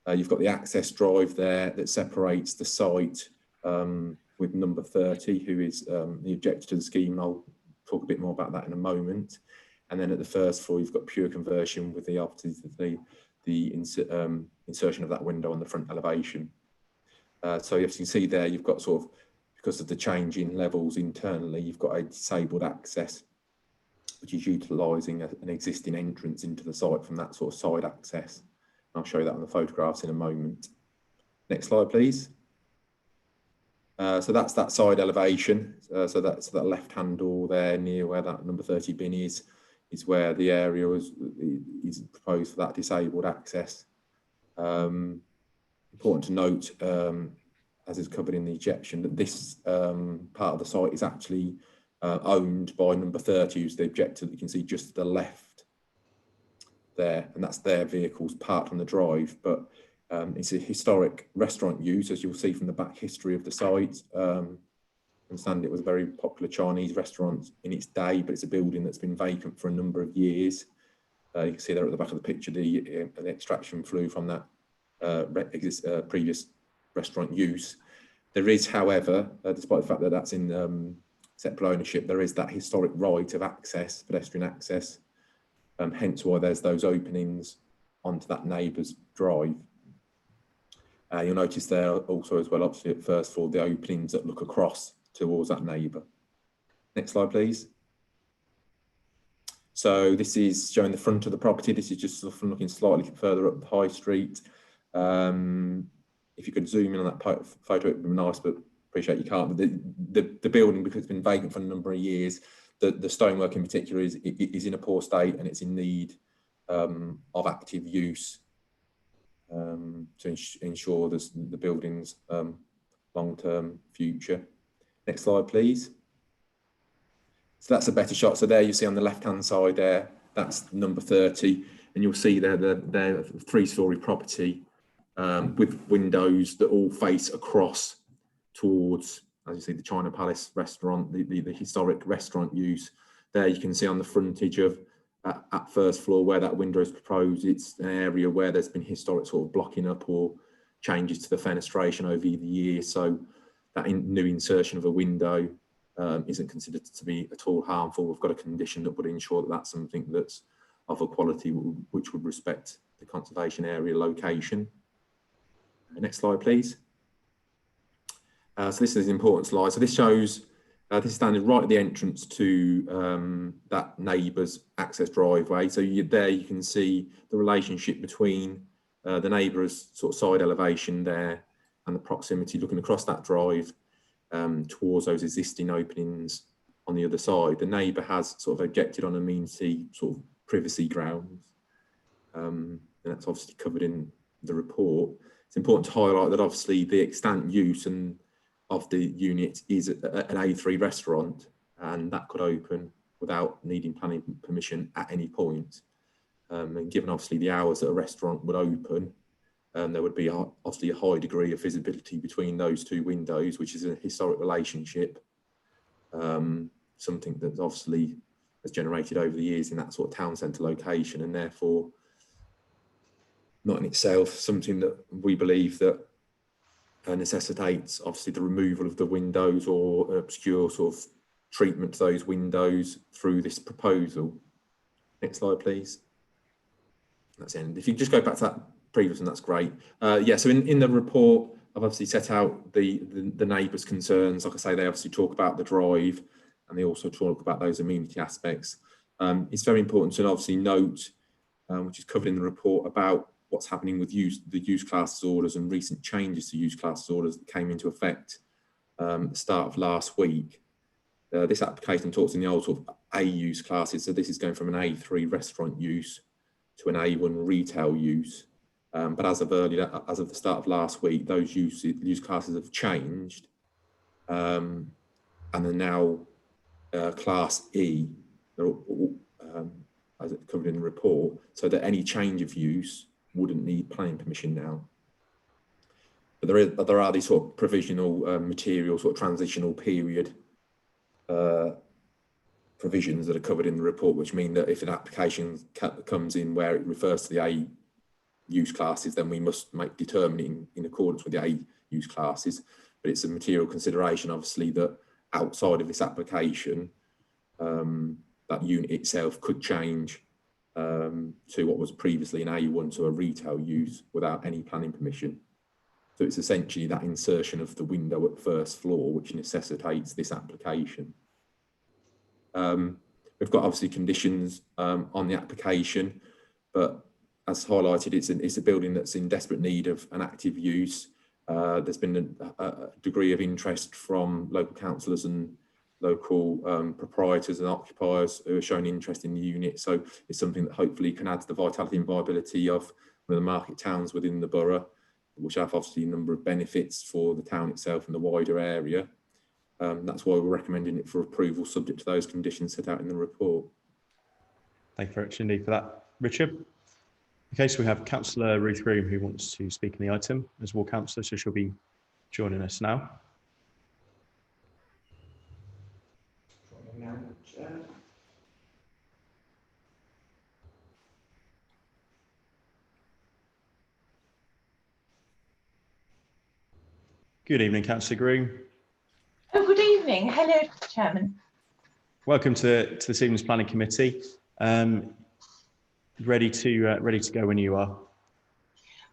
K: You've got the access drive there that separates the site with number 30, who is the objector to the scheme, and I'll talk a bit more about that in a moment. And then at the first floor, you've got pure conversion with the insertion of that window on the front elevation. So as you can see there, you've got sort of, because of the change in levels internally, you've got a disabled access, which is utilising an existing entrance into the site from that sort of side access. I'll show you that on the photographs in a moment. Next slide, please. So that's that side elevation. So that's that left-hand door there near where that number 30 bin is where the area is proposed for that disabled access. Important to note, as is covered in the ejection, that this part of the site is actually owned by number 30, who's the objector that you can see just to the left there, and that's their vehicles parked on the drive. But it's a historic restaurant use, as you'll see from the back history of the site. I understand it was a very popular Chinese restaurant in its day, but it's a building that's been vacant for a number of years. You can see there at the back of the picture the extraction flue from that previous restaurant use. There is, however, despite the fact that that's in separate ownership, there is that historic right of access, pedestrian access, hence why there's those openings onto that neighbour's drive. You'll notice there also as well, obviously at first floor, the openings that look across towards that neighbour. Next slide, please. So this is showing the front of the property. This is just sort of looking slightly further up the high street. If you could zoom in on that photo, it would be nice, but appreciate you can't. But the building, because it's been vacant for a number of years, the stonework in particular is in a poor state, and it's in need of active use to ensure the building's long-term future. Next slide, please. So that's a better shot. So there you see on the left-hand side there, that's number 30, and you'll see there the three-storey property with windows that all face across towards, as you see, the China Palace restaurant, the historic restaurant use. There you can see on the frontage of at first floor where that window is proposed, it's an area where there's been historic sort of blocking up or changes to the fenestration over the years. So that new insertion of a window isn't considered to be at all harmful. We've got a condition that would ensure that that's something that's of a quality which would respect the conservation area location. Next slide, please. So this is an important slide. So this shows, this is standing right at the entrance to that neighbour's access driveway. So there you can see the relationship between the neighbour's sort of side elevation there and the proximity looking across that drive towards those existing openings on the other side. The neighbour has sort of objected on amenity sort of privacy grounds. And that's obviously covered in the report, it's important to highlight that obviously the extant use and of the unit is an A3 restaurant, and that could open without needing planning permission at any point. And given obviously the hours that a restaurant would open, there would be obviously a high degree of visibility between those two windows, which is a historic relationship, something that obviously has generated over the years in that sort of town centre location, and therefore not in itself something that we believe that necessitates obviously the removal of the windows or an obscure sort of treatment to those windows through this proposal. Next slide, please. That's it. If you just go back to that previous one, that's great. Yeah, so in the report, I've obviously set out the neighbours' concerns. Like I say, they obviously talk about the drive, and they also talk about those amenity aspects. It's very important to obviously note, which is covered in the report, about what's happening with the use classes orders and recent changes to use classes orders that came into effect at the start of last week. This application talks in the old sort of A use classes, so this is going from an A3 restaurant use to an A1 retail use. But as of the start of last week, those use classes have changed, and are now Class E, as it covered in the report, so that any change of use wouldn't need planning permission now. But there are these sort of provisional material, sort of transitional period provisions that are covered in the report, which mean that if an application comes in where it refers to the A use classes, then we must make determining in accordance with the A use classes. But it's a material consideration, obviously, that outside of this application, that unit itself could change to what was previously an A1 to a retail use without any planning permission. So it's essentially that insertion of the window at first floor which necessitates this application. We've got obviously conditions on the application, but as highlighted, it's a building that's in desperate need of an active use. There's been a degree of interest from local councillors and local proprietors and occupiers who are showing interest in the unit. So it's something that hopefully can add to the vitality and viability of one of the market towns within the borough, which have obviously a number of benefits for the town itself and the wider area. That's why we're recommending it for approval, subject to those conditions set out in the report.
A: Thank you very much indeed for that, Richard. Okay, so we have Councillor Ruth Groom who wants to speak on the item as ward councillor, so she'll be joining us now. Good evening, Councillor Groom.
N: Oh, good evening. Hello, Chairman.
A: Welcome to this evening's planning committee. Ready to go when you are.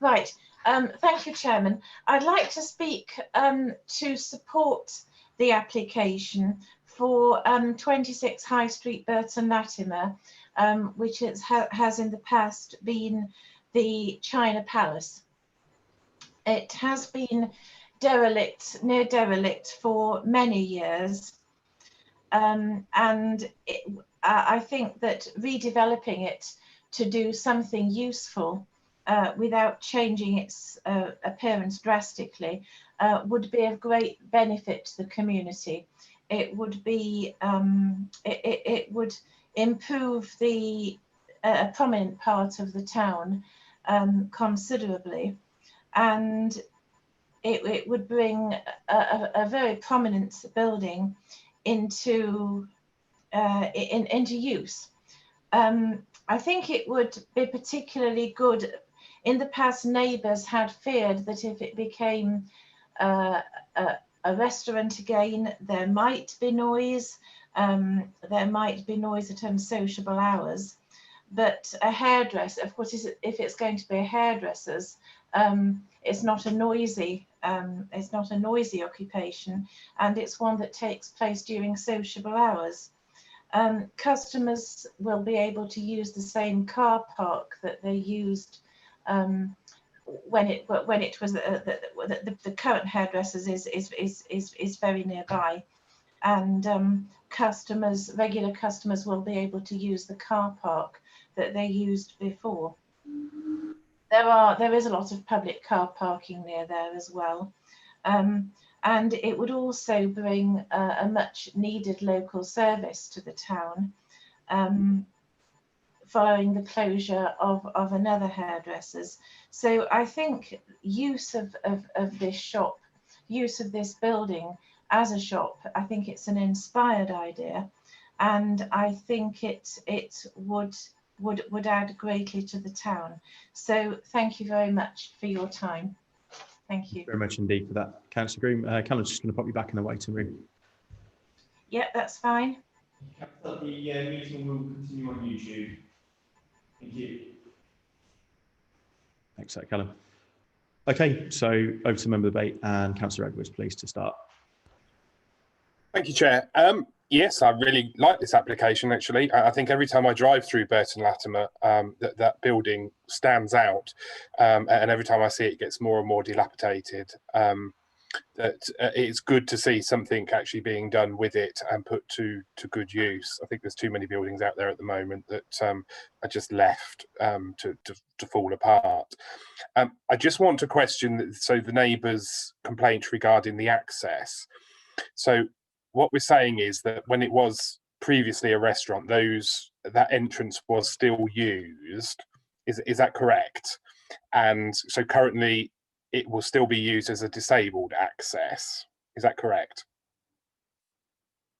N: Right. Thank you, Chairman. I'd like to speak to support the application for 26 High Street, Burton Latimer, which has in the past been the China Palace. It has been near derelict for many years, and I think that redeveloping it to do something useful without changing its appearance drastically would be of great benefit to the community. It would be it would improve the prominent part of the town considerably, and it would bring a very prominent building into use. I think it would be particularly good. In the past, neighbours had feared that if it became a restaurant again, there might be noise. There might be noise at unsociable hours. But a hairdresser, of course, if it's going to be a hairdresser's, it's not a noisy occupation, and it's one that takes place during sociable hours. Customers will be able to use the same car park that they used when it was the current hairdressers is very nearby, and regular customers will be able to use the car park that they used before. there is a lot of public car parking near there as well. And it would also bring a much needed local service to the town, following the closure of another hairdresser's. So I think use of this shop, use of this building as a shop, I think it's an inspired idea, and I think it would add greatly to the town. So thank you very much for your time. Thank you.
A: Very much indeed for that, Councillor Groom. Callum's just going to pop you back in the waiting room.
N: Yeah, that's fine.
C: The meeting will continue on YouTube. Thank you.
A: Thanks, Callum. Okay, so over to member debate and Councillor Edwards, please, to start.
D: Thank you, Chair. Yes, I really like this application, actually. I think every time I drive through Burton Latimer, that building stands out. And every time I see it, it gets more and more dilapidated. It's good to see something actually being done with it and put to good use. I think there's too many buildings out there at the moment that are just left to fall apart. I just want to question, so the neighbours' complaint regarding the access. So what we're saying is that when it was previously a restaurant, that entrance was still used. Is that correct? And so currently it will still be used as a disabled access. Is that correct?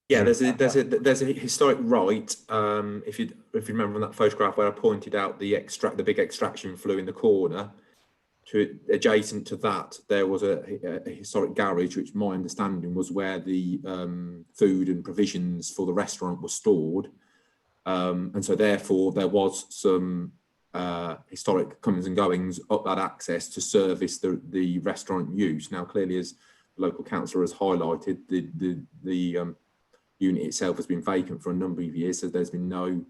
K: Yeah, there's a historic right. If you remember on that photograph where I pointed out the big extraction flue in the corner, adjacent to that there was a historic garage, which my understanding was where the food and provisions for the restaurant were stored, and so therefore there was some historic comings and goings up that access to service the restaurant use. Now, clearly, as the local councillor has highlighted, the unit itself has been vacant for a number of years, so there's been no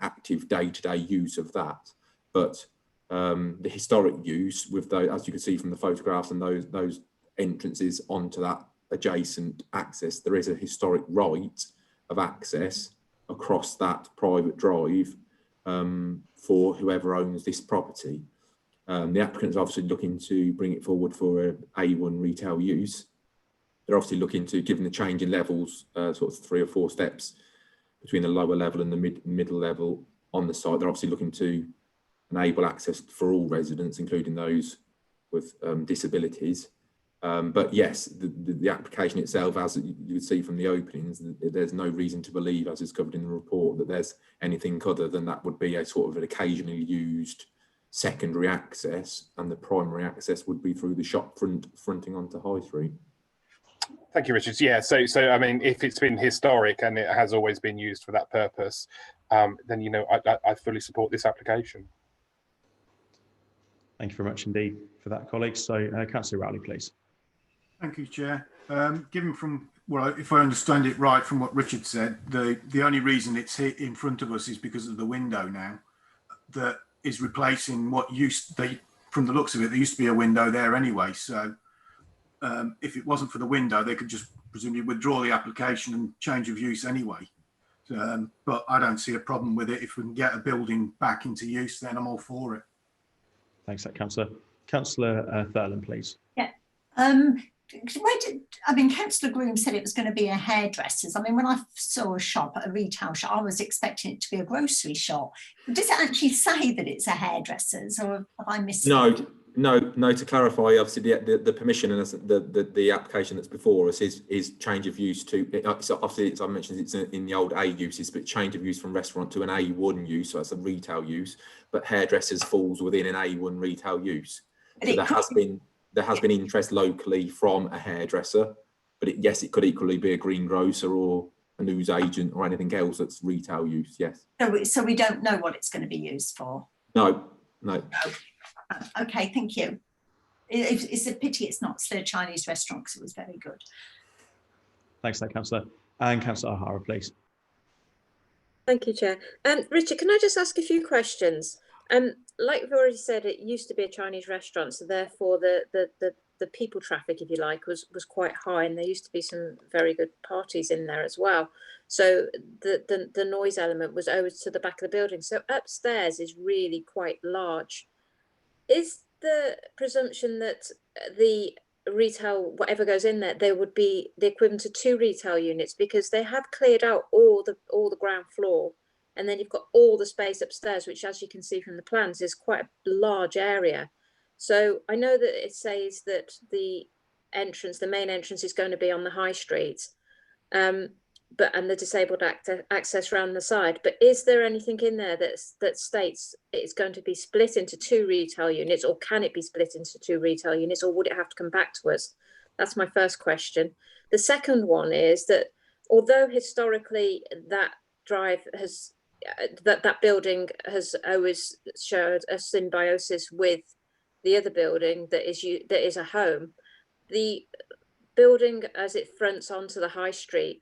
K: active day-to-day use of that. But the historic use, with those, as you can see from the photographs and those entrances onto that adjacent access, there is a historic right of access across that private drive for whoever owns this property. The applicant is obviously looking to bring it forward for a A1 retail use. They're obviously looking to, given the change in levels, sort of 3 or 4 steps between the lower level and the middle level on the site, they're obviously looking to enable access for all residents, including those with disabilities. But yes, the application itself, as you would see from the openings, there's no reason to believe, as is covered in the report, that there's anything other than that would be a sort of an occasionally used secondary access, and the primary access would be through the shop fronting onto High Street.
D: Thank you, Richard. Yeah, so I mean, if it's been historic and it has always been used for that purpose, then I fully support this application.
A: Thank you very much indeed for that, colleagues. So, Councillor Rowley, please.
J: Thank you, Chair. Given from, well, if I understand it right from what Richard said, the only reason it's here in front of us is because of the window now that is replacing what from the looks of it, there used to be a window there anyway. So if it wasn't for the window, they could just presumably withdraw the application and change of use anyway. But I don't see a problem with it. If we can get a building back into use, then I'm all for it.
A: Thanks, Councillor. Councillor Thurland, please.
G: Yeah. Councillor Groom said it was going to be a hairdresser's. I mean, when I saw a shop, a retail shop, I was expecting it to be a grocery shop. Does it actually say that it's a hairdresser's, or have I missed it?
K: No. To clarify, obviously the permission and the application that's before us is change of use to. Obviously, as I mentioned, it's in the old A uses, but change of use from restaurant to an A1 use, so that's a retail use. But hairdressers falls within an A1 retail use. So there has been interest locally from a hairdresser, but yes, it could equally be a greengrocer or a news agent or anything else that's retail use. Yes.
G: So we don't know what it's going to be used for.
K: No.
G: Okay, thank you. It's a pity it's not still a Chinese restaurant, because it was very good.
A: Thanks, Councillor. And Councillor O'Hara, please.
O: Thank you, Chair. Richard, can I just ask a few questions? Like we've already said, it used to be a Chinese restaurant, so therefore the people traffic, if you like, was quite high, and there used to be some very good parties in there as well. So the noise element was over to the back of the building. So upstairs is really quite large is the presumption that the retail, whatever goes in there, there would be the equivalent to 2 retail units, because they have cleared out all the ground floor, and then you've got all the space upstairs, which, as you can see from the plans, is quite a large area. So I know that it says that the main entrance is going to be on the high street, and the disabled access around the side. But is there anything in there that states it's going to be split into 2 retail units, or can it be split into 2 retail units, or would it have to come back to us? That's my first question. The second one is that although historically that drive has that building has always showed a symbiosis with the other building that is a home, the building as it fronts onto the high street,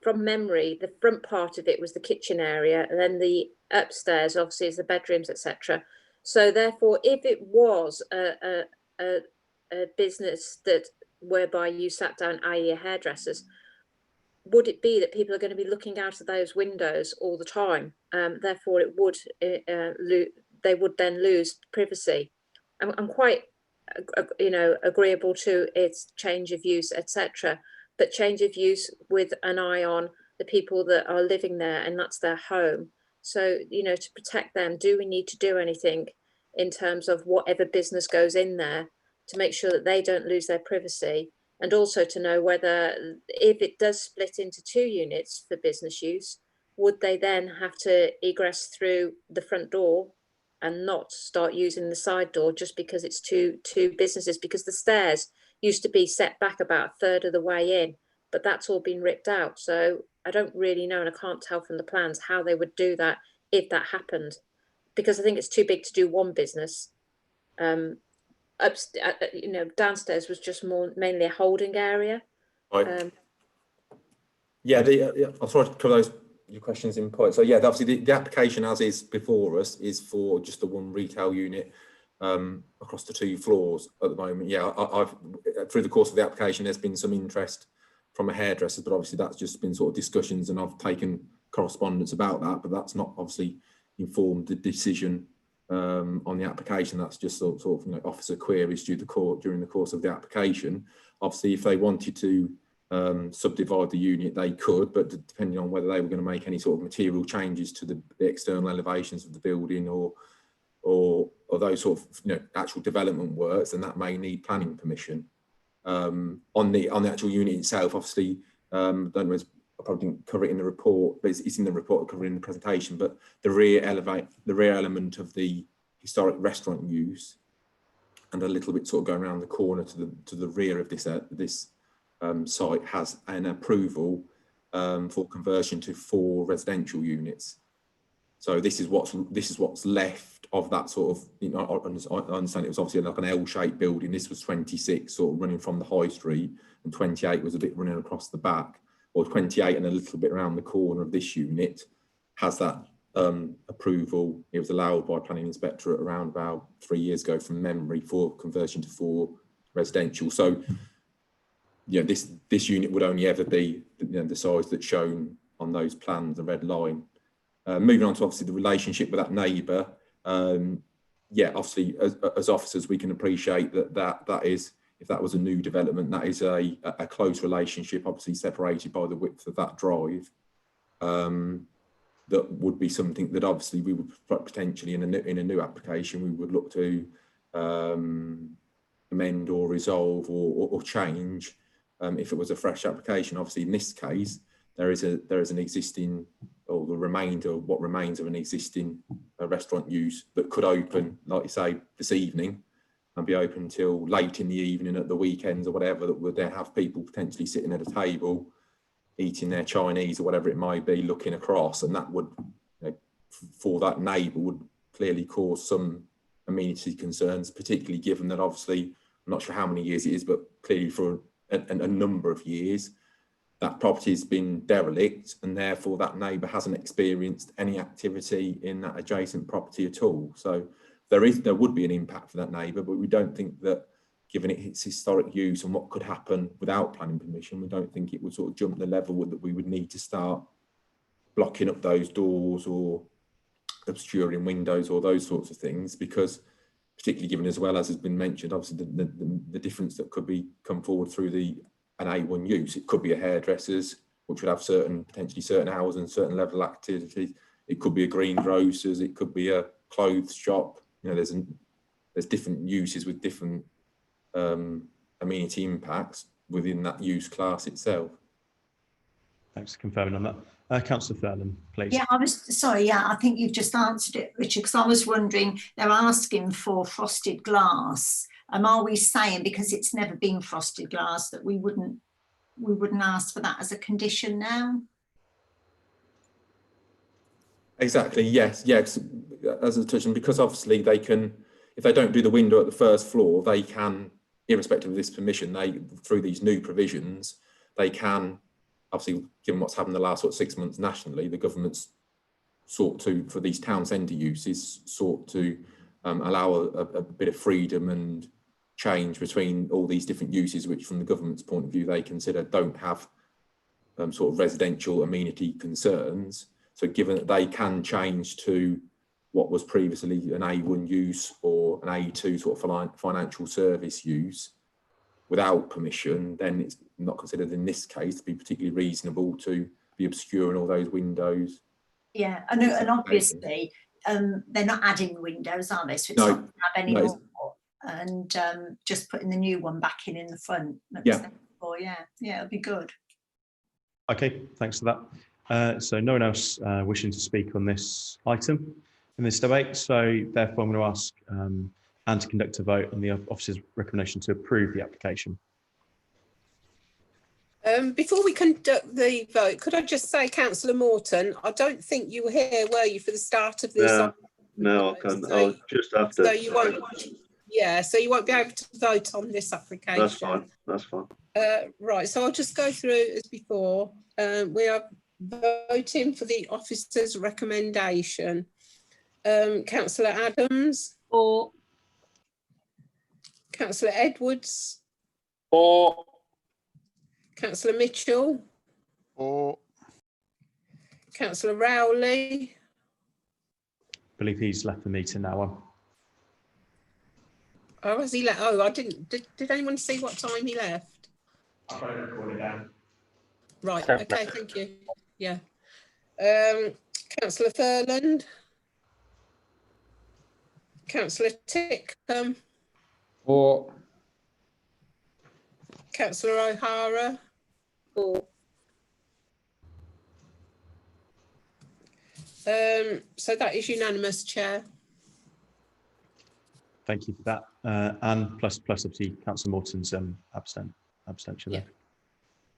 O: from memory, the front part of it was the kitchen area, and then the upstairs obviously is the bedrooms, etc. So therefore, if it was a business that whereby you sat down, i.e. hairdressers, would it be that people are going to be looking out of those windows all the time? Therefore, it would they would then lose privacy. I'm quite agreeable to its change of use, etc. But change of use with an eye on the people that are living there, and that's their home. So, to protect them, do we need to do anything in terms of whatever business goes in there to make sure that they don't lose their privacy? And also to know whether, if it does split into 2 units for business use, would they then have to egress through the front door and not start using the side door just because it's two businesses? Because the stairs used to be set back about 1/3 of the way in, but that's all been ripped out. So I don't really know, and I can't tell from the plans how they would do that if that happened, because I think it's too big to do one business. Downstairs was just mainly a holding area.
K: Right. I'll try to cover your questions in point. So yeah, obviously the application as is before us is for just the 1 retail unit across the 2 floors at the moment. Yeah, I've through the course of the application, there's been some interest from a hairdresser, but obviously that's just been sort of discussions, and I've taken correspondence about that, but that's not obviously informed the decision on the application. That's just sort of officer queries during the course of the application. Obviously, if they wanted to subdivide the unit, they could, but depending on whether they were going to make any sort of material changes to the external elevations of the building or those sort of actual development works, then that may need planning permission. On the actual unit itself, obviously, don't know, I probably didn't cover it in the report, but it's in the report, covered in the presentation. But the rear element of the historic restaurant use, and a little bit sort of going around the corner to the rear of this site, has an approval for conversion to 4 residential units. So this is what's left of that sort of, I understand it was obviously like an L-shaped building. This was 26 sort of running from the high street, and 28 was a bit running across the back, or 28 and a little bit around the corner of this unit has that approval. It was allowed by planning inspector around about 3 years ago from memory for conversion to 4 residential. So this unit would only ever be the size that's shown on those plans, the red line. Moving on to obviously the relationship with that neighbour, obviously as officers we can appreciate that is, if that was a new development, that is a close relationship, obviously separated by the width of that drive. That would be something that obviously we would potentially in a new application we would look to amend or resolve or change if it was a fresh application. Obviously in this case there is an existing, or what remains of an existing restaurant use that could open, like you say, this evening, and be open till late in the evening at the weekends or whatever, that would then have people potentially sitting at a table eating their Chinese or whatever it might be, looking across, and that would, for that neighbour, would clearly cause some amenity concerns, particularly given that obviously, I'm not sure how many years it is, but clearly for a number of years, that property has been derelict, and therefore that neighbour hasn't experienced any activity in that adjacent property at all. So there would be an impact for that neighbour, but we don't think that, given its historic use and what could happen without planning permission, we don't think it would sort of jump the level that we would need to start blocking up those doors or obscuring windows or those sorts of things, because particularly given, as well as has been mentioned, obviously the difference that could be come forward through an A1 use. It could be a hairdresser's, which would have potentially certain hours and certain level of activity. It could be a greengrocer's. It could be a clothes shop. You know, there's different uses with different amenity impacts within that use class itself.
A: Thanks for confirming on that. Councillor Furlan, please.
G: Yeah, I think you've just answered it, Richard, because I was wondering, they're asking for frosted glass. Are we saying, because it's never been frosted glass, that we wouldn't ask for that as a condition now?
K: Exactly, yes. As I touched on, because obviously they can, if they don't do the window at the first floor, they can, irrespective of this permission, through these new provisions, they can, obviously, given what's happened the last 6 months nationally, the government's sought to, for these town centre uses, sought to allow a bit of freedom and change between all these different uses, which from the government's point of view, they consider don't have sort of residential amenity concerns. So given that they can change to what was previously an A1 use or an A2 sort of financial service use without permission, then it's not considered in this case to be particularly reasonable to be obscuring all those windows.
G: Yeah, and obviously they're not adding windows, are they? So it's not going to have any more. And just putting the new one back in the front. Yeah, it'll be good.
A: Okay, thanks for that. So no one else wishing to speak on this item in this debate. So therefore I'm going to ask Anne to conduct a vote on the officer's recommendation to approve the application.
B: Before we conduct the vote, could I just say, Councillor Morton, I don't think you were here, were you, for the start of this?
P: No, I can't. So, just after.
B: So you won't. Yeah, so you won't be able to vote on this application.
P: That's fine. That's fine.
B: Right. So I'll just go through as before. We are voting for the officer's recommendation. Councillor Adams.
D: For.
B: Councillor Edwards.
D: For.
B: Councillor Mitchell.
Q: For.
B: Councillor Rowley.
A: I believe he's left the meeting now.
B: Oh, has he left? Oh, I didn't. Did anyone see what time he left?
C: I've got it recorded down.
B: Right. Okay. Thank you. Yeah. Councillor Furland. Councillor Tickham.
H: For.
B: Councillor O'Hara.
O: For.
B: So that is unanimous, Chair.
A: Thank you for that. And plus obviously Councillor Morton's abstention there.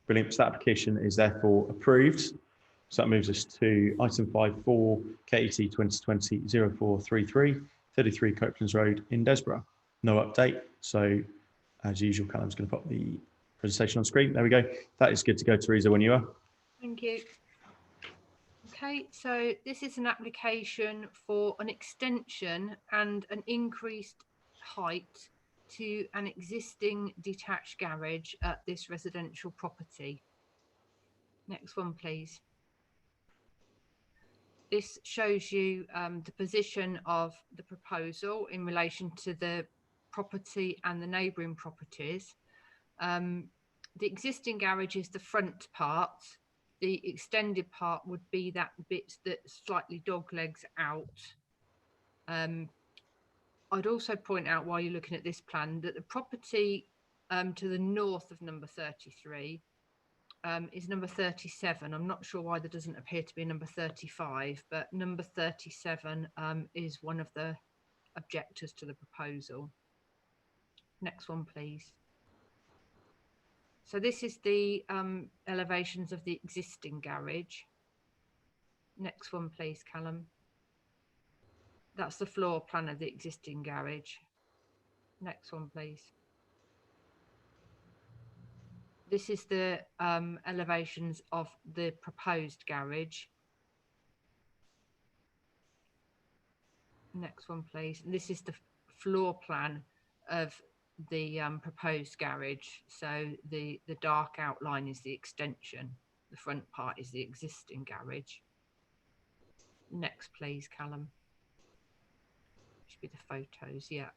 A: Brilliant. So that application is therefore approved. So that moves us to item 5.4, KET 2020-0433, 33 Copelands Road in Desborough. No update. So as usual, Callum's going to put the presentation on screen. There we go. That is good to go, Teresa, when you are.
E: Thank you. Okay, so this is an application for an extension and an increased height to an existing detached garage at this residential property. Next one, please. This shows you the position of the proposal in relation to the property and the neighbouring properties. The existing garage is the front part. The extended part would be that bit that's slightly dog legs out. I'd also point out, while you're looking at this plan, that the property to the north of number 33 is number 37. I'm not sure why there doesn't appear to be number 35, but number 37 is one of the objectors to the proposal. Next one, please. So this is the elevations of the existing garage. Next one, please, Callum. That's the floor plan of the existing garage. Next one, please. This is the elevations of the proposed garage. Next one, please. And this is the floor plan of the proposed garage. So the dark outline is the extension. The front part is the existing garage. Next, please, Callum. Should be the photos, yeah.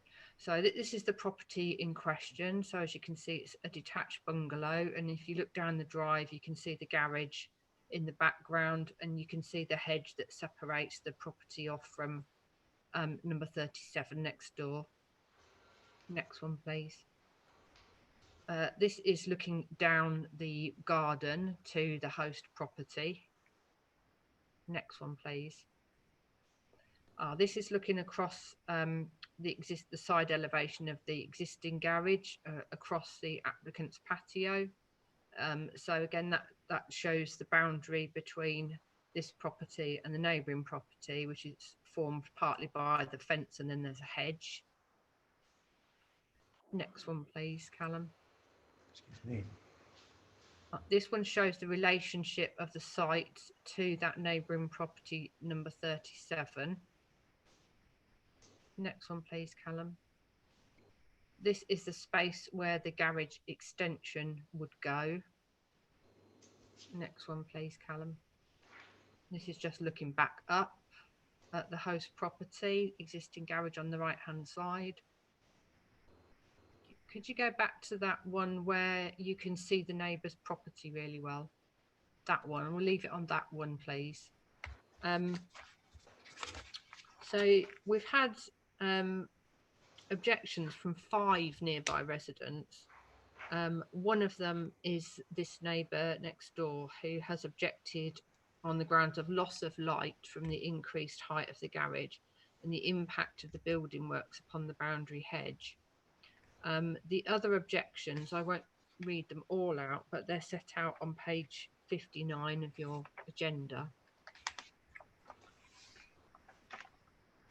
E: So this is the property in question. So as you can see, it's a detached bungalow. And if you look down the drive, you can see the garage in the background, and you can see the hedge that separates the property off from number 37 next door. Next one, please. This is looking down the garden to the host property. Next one, please. This is looking across the side elevation of the existing garage across the applicant's patio. So again, that shows the boundary between this property and the neighbouring property, which is formed partly by the fence, and then there's a hedge. Next one, please, Callum.
A: Excuse me.
E: This one shows the relationship of the site to that neighbouring property number 37. Next one, please, Callum. This is the space where the garage extension would go. Next one, please, Callum. This is just looking back up at the host property, existing garage on the right-hand side. Could you go back to that one where you can see the neighbour's property really well? That one. We'll leave it on that one, please. So we've had objections from 5 nearby residents. One of them is this neighbour next door, who has objected on the grounds of loss of light from the increased height of the garage and the impact of the building works upon the boundary hedge. The other objections, I won't read them all out, but they're set out on page 59 of your agenda.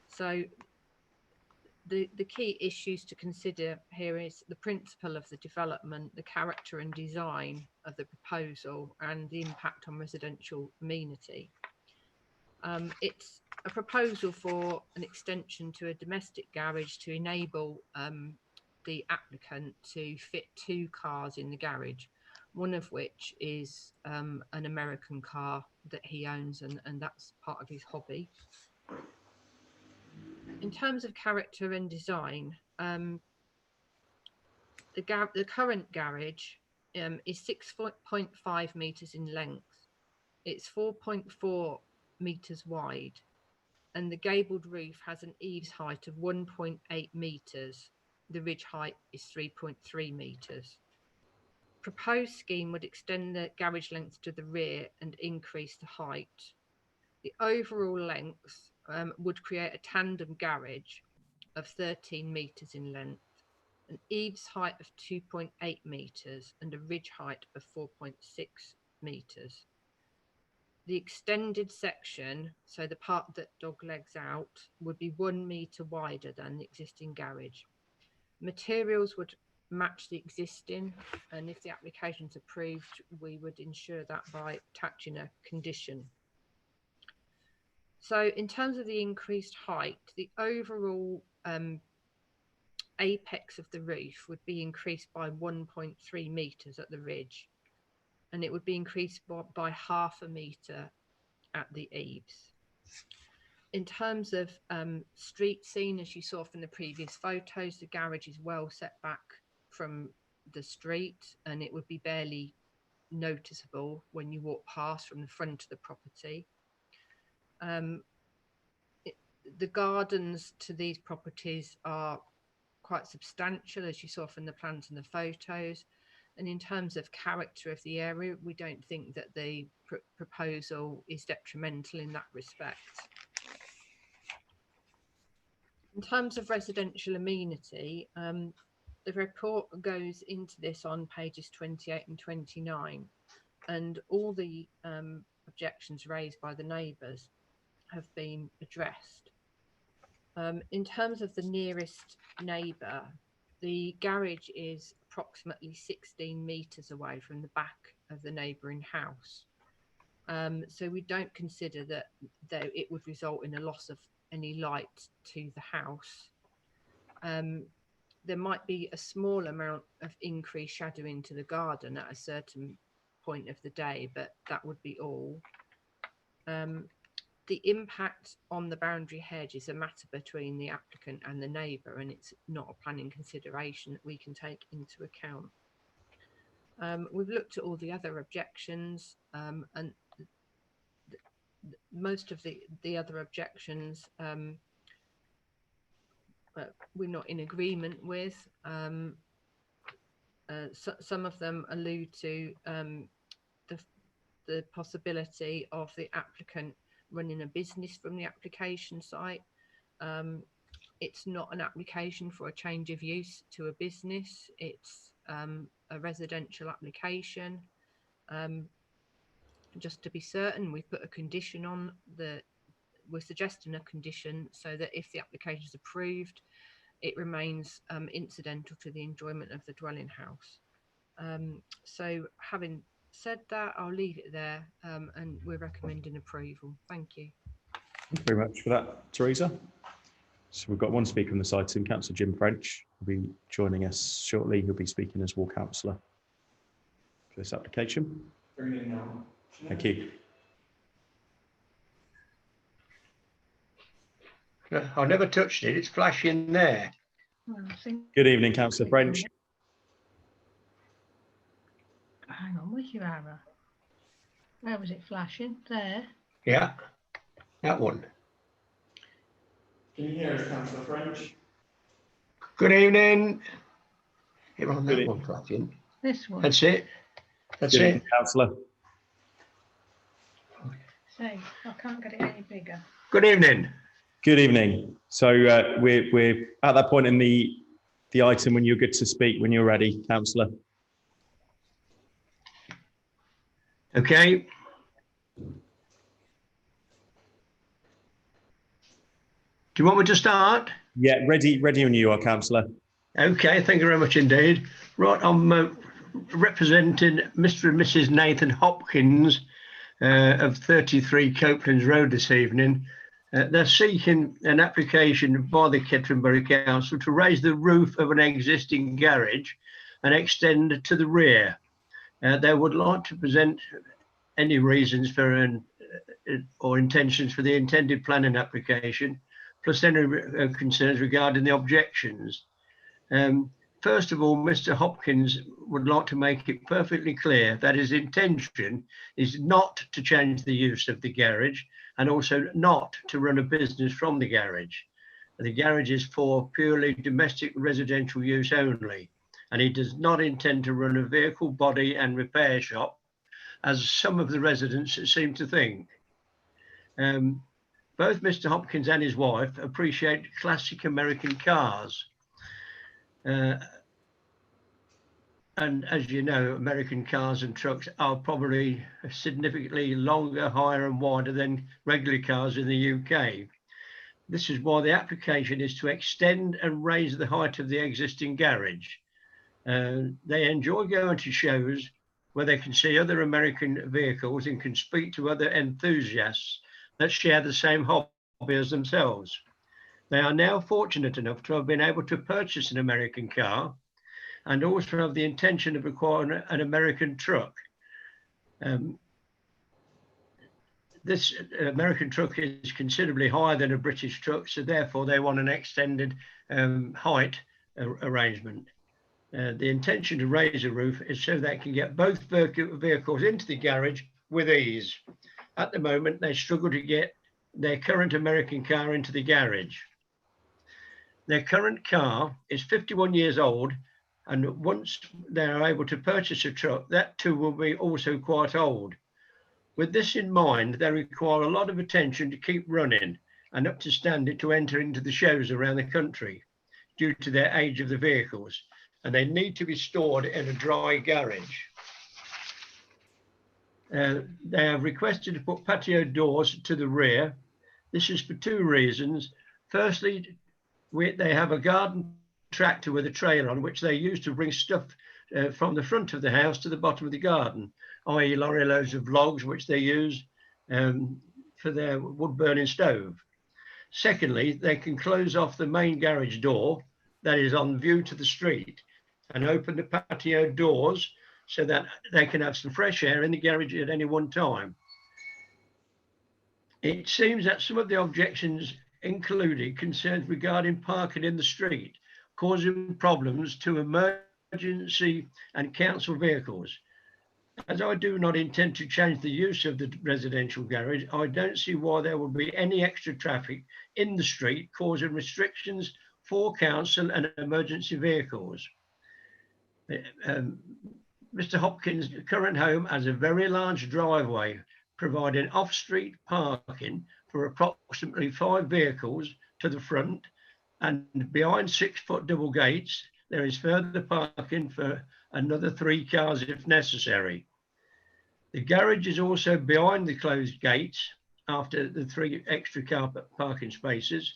E: So the key issues to consider here is the principle of the development, the character and design of the proposal, and the impact on residential amenity. It's a proposal for an extension to a domestic garage to enable the applicant to fit 2 cars in the garage, one of which is an American car that he owns, and that's part of his hobby. In terms of character and design, the current garage is 6.5 metres in length. It's 4.4 metres wide, and the gabled roof has an eaves height of 1.8 metres. The ridge height is 3.3 metres. Proposed scheme would extend the garage length to the rear and increase the height. The overall length would create a tandem garage of 13 metres in length, an eaves height of 2.8 metres, and a ridge height of 4.6 metres. The extended section, so the part that doglegs out, would be 1 metre wider than the existing garage. Materials would match the existing, and if the application's approved, we would ensure that by attaching a condition. So in terms of the increased height, the overall apex of the roof would be increased by 1.3 metres at the ridge, and it would be increased by 0.5 metre at the eaves. In terms of street scene, as you saw from the previous photos, the garage is well set back from the street, and it would be barely noticeable when you walk past from the front of the property. The gardens to these properties are quite substantial, as you saw from the plans and the photos. And in terms of character of the area, we don't think that the proposal is detrimental in that respect. In terms of residential amenity, the report goes into this on pages 28 and 29, and all the objections raised by the neighbours have been addressed. In terms of the nearest neighbour, the garage is approximately 16 metres away from the back of the neighbouring house. So we don't consider that it would result in a loss of any light to the house. There might be a small amount of increased shadowing to the garden at a certain point of the day, but that would be all. the impact on the boundary hedge is a matter between the applicant and the neighbour, and it's not a planning consideration that we can take into account. We've looked at all the other objections, and most of the other objections we're not in agreement with. Some of them allude to the possibility of the applicant running a business from the application site. It's not an application for a change of use to a business. It's a residential application. Just to be certain, we put a condition on we're suggesting a condition so that if the application is approved, it remains incidental to the enjoyment of the dwelling house. So having said that, I'll leave it there, and we're recommending approval. Thank you.
A: Thank you very much for that, Teresa. So we've got one speaker on this item, Councillor Jim French, will be joining us shortly. He'll be speaking as ward councillor for this application. Thank you.
Q: I never touched it. It's flashing there.
A: Good evening, Councillor French.
R: Hang on, where's your arrow? Where was it flashing? There.
Q: Yeah, that one.
C: Can you hear us, Councillor French?
Q: Good evening. Here on
A: Good
Q: that
A: evening.
Q: one flashing.
R: This one.
Q: That's it. That's
A: Good
Q: it.
A: evening, Councillor.
R: Say, I can't get it any bigger.
Q: Good evening.
A: Good evening. So we're at that point in the item when you're good to speak, when you're ready, Councillor.
Q: Okay. Do you want me to start?
A: Yeah, ready when you are, Councillor.
Q: Okay, thank you very much indeed. Right, I'm representing Mr. and Mrs. Nathan Hopkins of 33 Copelands Road this evening. They're seeking an application by the Kettering Borough Council to raise the roof of an existing garage and extend to the rear. They would like to present any reasons for or intentions for the intended planning application, plus any concerns regarding the objections. First of all, Mr. Hopkins would like to make it perfectly clear that his intention is not to change the use of the garage and also not to run a business from the garage. The garage is for purely domestic residential use only, and he does not intend to run a vehicle body and repair shop, as some of the residents seem to think. Both Mr. Hopkins and his wife appreciate classic American cars. And as you know, American cars and trucks are probably significantly longer, higher and wider than regular cars in the UK. This is why the application is to extend and raise the height of the existing garage. They enjoy going to shows where they can see other American vehicles and can speak to other enthusiasts that share the same hobby as themselves. They are now fortunate enough to have been able to purchase an American car and also have the intention of acquiring an American truck. This American truck is considerably higher than a British truck, so therefore they want an extended height arrangement. The intention to raise a roof is so they can get both vehicles into the garage with ease. At the moment, they struggle to get their current American car into the garage. Their current car is 51 years old, and once they are able to purchase a truck, that too will be also quite old. With this in mind, they require a lot of attention to keep running and up to standard to enter into the shows around the country due to their age of the vehicles, and they need to be stored in a dry garage. They have requested to put patio doors to the rear. This is for two reasons. Firstly, they have a garden tractor with a trailer on which they use to bring stuff from the front of the house to the bottom of the garden, i.e. lorry loads of logs, which they use for their wood burning stove. Secondly, they can close off the main garage door that is on view to the street and open the patio doors so that they can have some fresh air in the garage at any one time. It seems that some of the objections included concerns regarding parking in the street, causing problems to emergency and council vehicles. As I do not intend to change the use of the residential garage, I don't see why there would be any extra traffic in the street causing restrictions for council and emergency vehicles. Mr. Hopkins' current home has a very large driveway, providing off-street parking for approximately 5 vehicles to the front, and behind 6-foot double gates, there is further parking for another 3 cars if necessary. The garage is also behind the closed gates after the 3 extra car parking spaces.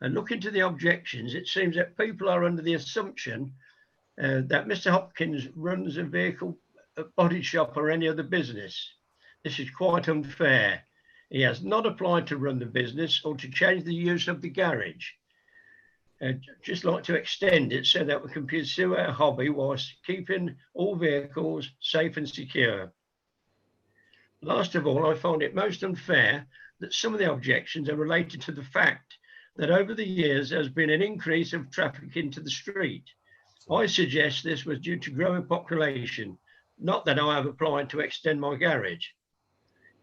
Q: And looking to the objections, it seems that people are under the assumption that Mr. Hopkins runs a vehicle body shop or any other business. This is quite unfair. He has not applied to run the business or to change the use of the garage. I'd just like to extend it so that we can pursue our hobby whilst keeping all vehicles safe and secure. Last of all, I find it most unfair that some of the objections are related to the fact that over the years there has been an increase of traffic into the street. I suggest this was due to growing population, not that I have applied to extend my garage.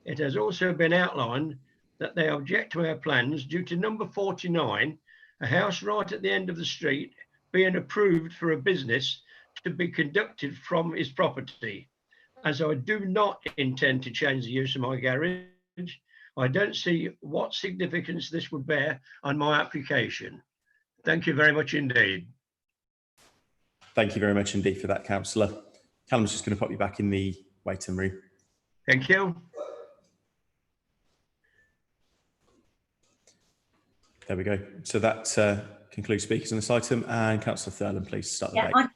Q: It has also been outlined that they object to our plans due to number 49, a house right at the end of the street, being approved for a business to be conducted from his property. As I do not intend to change the use of my garage, I don't see what significance this would bear on my application. Thank you very much indeed.
A: Thank you very much indeed for that, Councillor. Callum's just going to pop you back in the waiting room.
Q: Thank you.
A: There we go. So that concludes speakers on this item. And Councillor Thurland, please start the debate.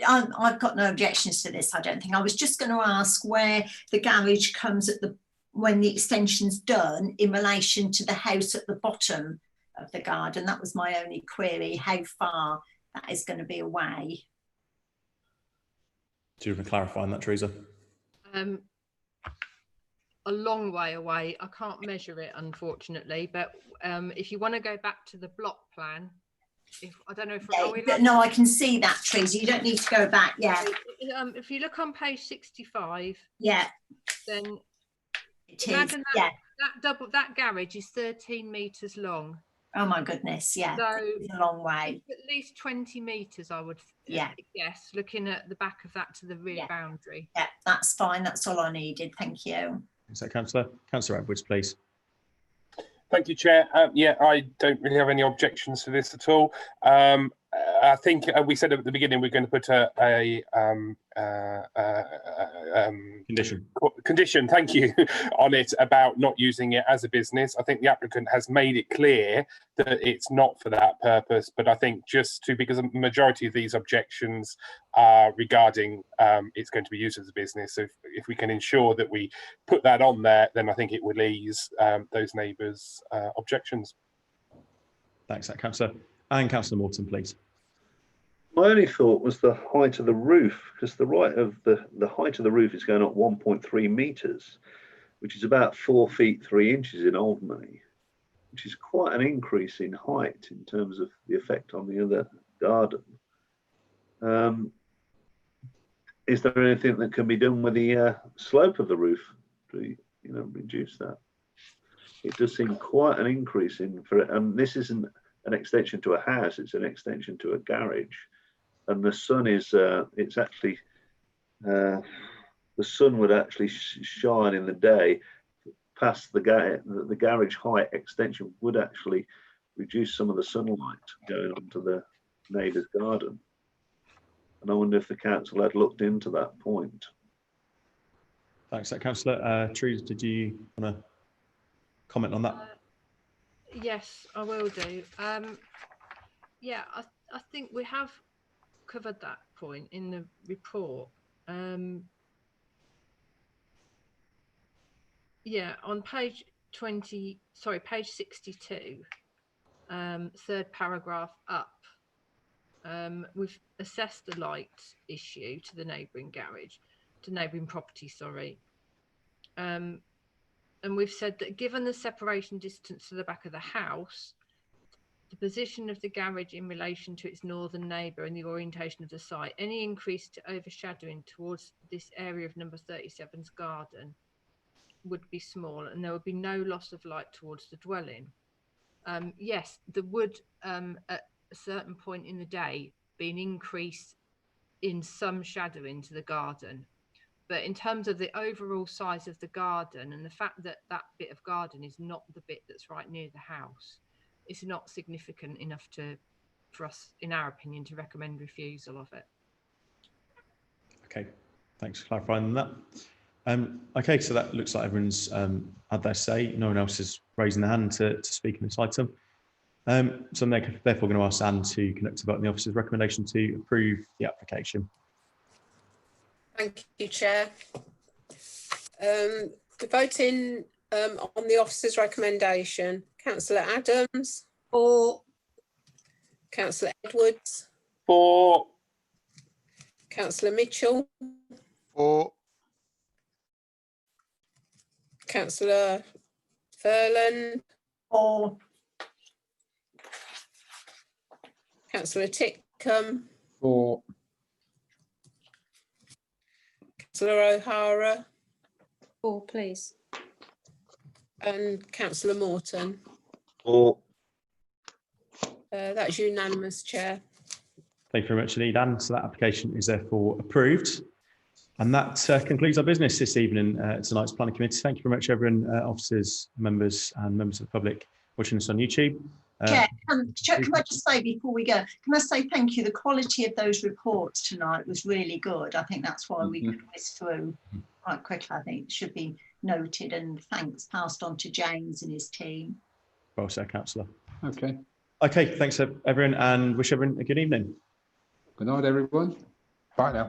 G: I've got no objections to this, I don't think. I was just going to ask where the garage comes at when the extension's done in relation to the house at the bottom of the garden. That was my only query, how far that is going to be away.
A: Do you want to clarify on that, Teresa?
E: A long way away. I can't measure it, unfortunately, but if you want to go back to the block plan, I don't know if
G: no, I can see that, Teresa. You don't need to go back. Yeah.
E: If you look on page 65,
G: yeah,
E: then
G: imagine
E: that garage is 13 metres long.
G: Oh my goodness, yeah,
E: so
G: it's a long way.
E: At least 20 metres, I would guess, looking at the back of that to the rear boundary.
G: Yeah, that's fine. That's all I needed. Thank you.
A: Is that Councillor? Councillor Edwards, please.
D: Thank you, Chair. Yeah, I don't really have any objections to this at all. I think we said at the beginning we're going to put a condition, thank you, on it about not using it as a business. I think the applicant has made it clear that it's not for that purpose, but I think because a majority of these objections are regarding it's going to be used as a business. So if we can ensure that we put that on there, then I think it will ease those neighbours' objections.
A: Thanks, Councillor. And Councillor Morton, please.
P: My only thought was the height of the roof, because the height of the roof is going up 1.3 metres, which is about 4 feet 3 inches in old money, which is quite an increase in height in terms of the effect on the other garden. Is there anything that can be done with the slope of the roof to reduce that? It does seem quite an increase and this isn't an extension to a house, it's an extension to a garage. And the sun is, it's actually, the sun would actually shine in the day past the garage height extension would actually reduce some of the sunlight going onto the neighbour's garden. And I wonder if the council had looked into that point.
A: Thanks, Councillor. Teresa, did you want to comment on that?
E: Yes, I will do. Yeah, I think we have covered that point in the report. Yeah, on page 62, third paragraph up, we've assessed the light issue to the neighbouring garage, to neighbouring property, sorry. and we've said that given the separation distance to the back of the house, the position of the garage in relation to its northern neighbour and the orientation of the site, any increase to overshadowing towards this area of number 37's garden would be small, and there would be no loss of light towards the dwelling. Yes, there would at a certain point in the day be an increase in some shadowing to the garden, but in terms of the overall size of the garden and the fact that that bit of garden is not the bit that's right near the house, it's not significant enough for us, in our opinion, to recommend refusal of it.
A: Okay, thanks for clarifying that. Okay, so that looks like everyone's had their say. No one else is raising their hand to speak on this item. So I'm therefore going to ask Anne to conduct a vote on the officer's recommendation to approve the application.
B: Thank you, Chair. The voting on the officer's recommendation: Councillor Adams.
I: For.
B: Councillor Edwards.
D: For.
B: Councillor Mitchell.
S: For.
B: Councillor Furland.
G: For.
B: Councillor Titcombe.
H: For.
B: Councillor O'Hara.
O: For, please.
B: And Councillor Morton.
P: For.
B: That's unanimous, Chair.
A: Thank you very much indeed, Anne. So that application is therefore approved. And that concludes our business this evening, tonight's planning committee. Thank you very much, everyone, officers, members and members of the public watching us on YouTube.
G: Chair, can I just say before we go, can I say thank you? The quality of those reports tonight was really good. I think that's why we could whiz through quite quickly. I think it should be noted, and thanks passed on to James and his team.
A: Well said, Councillor.
H: Okay.
A: Okay, thanks everyone, and wish everyone a good evening.
H: Good night, everyone. Bye now.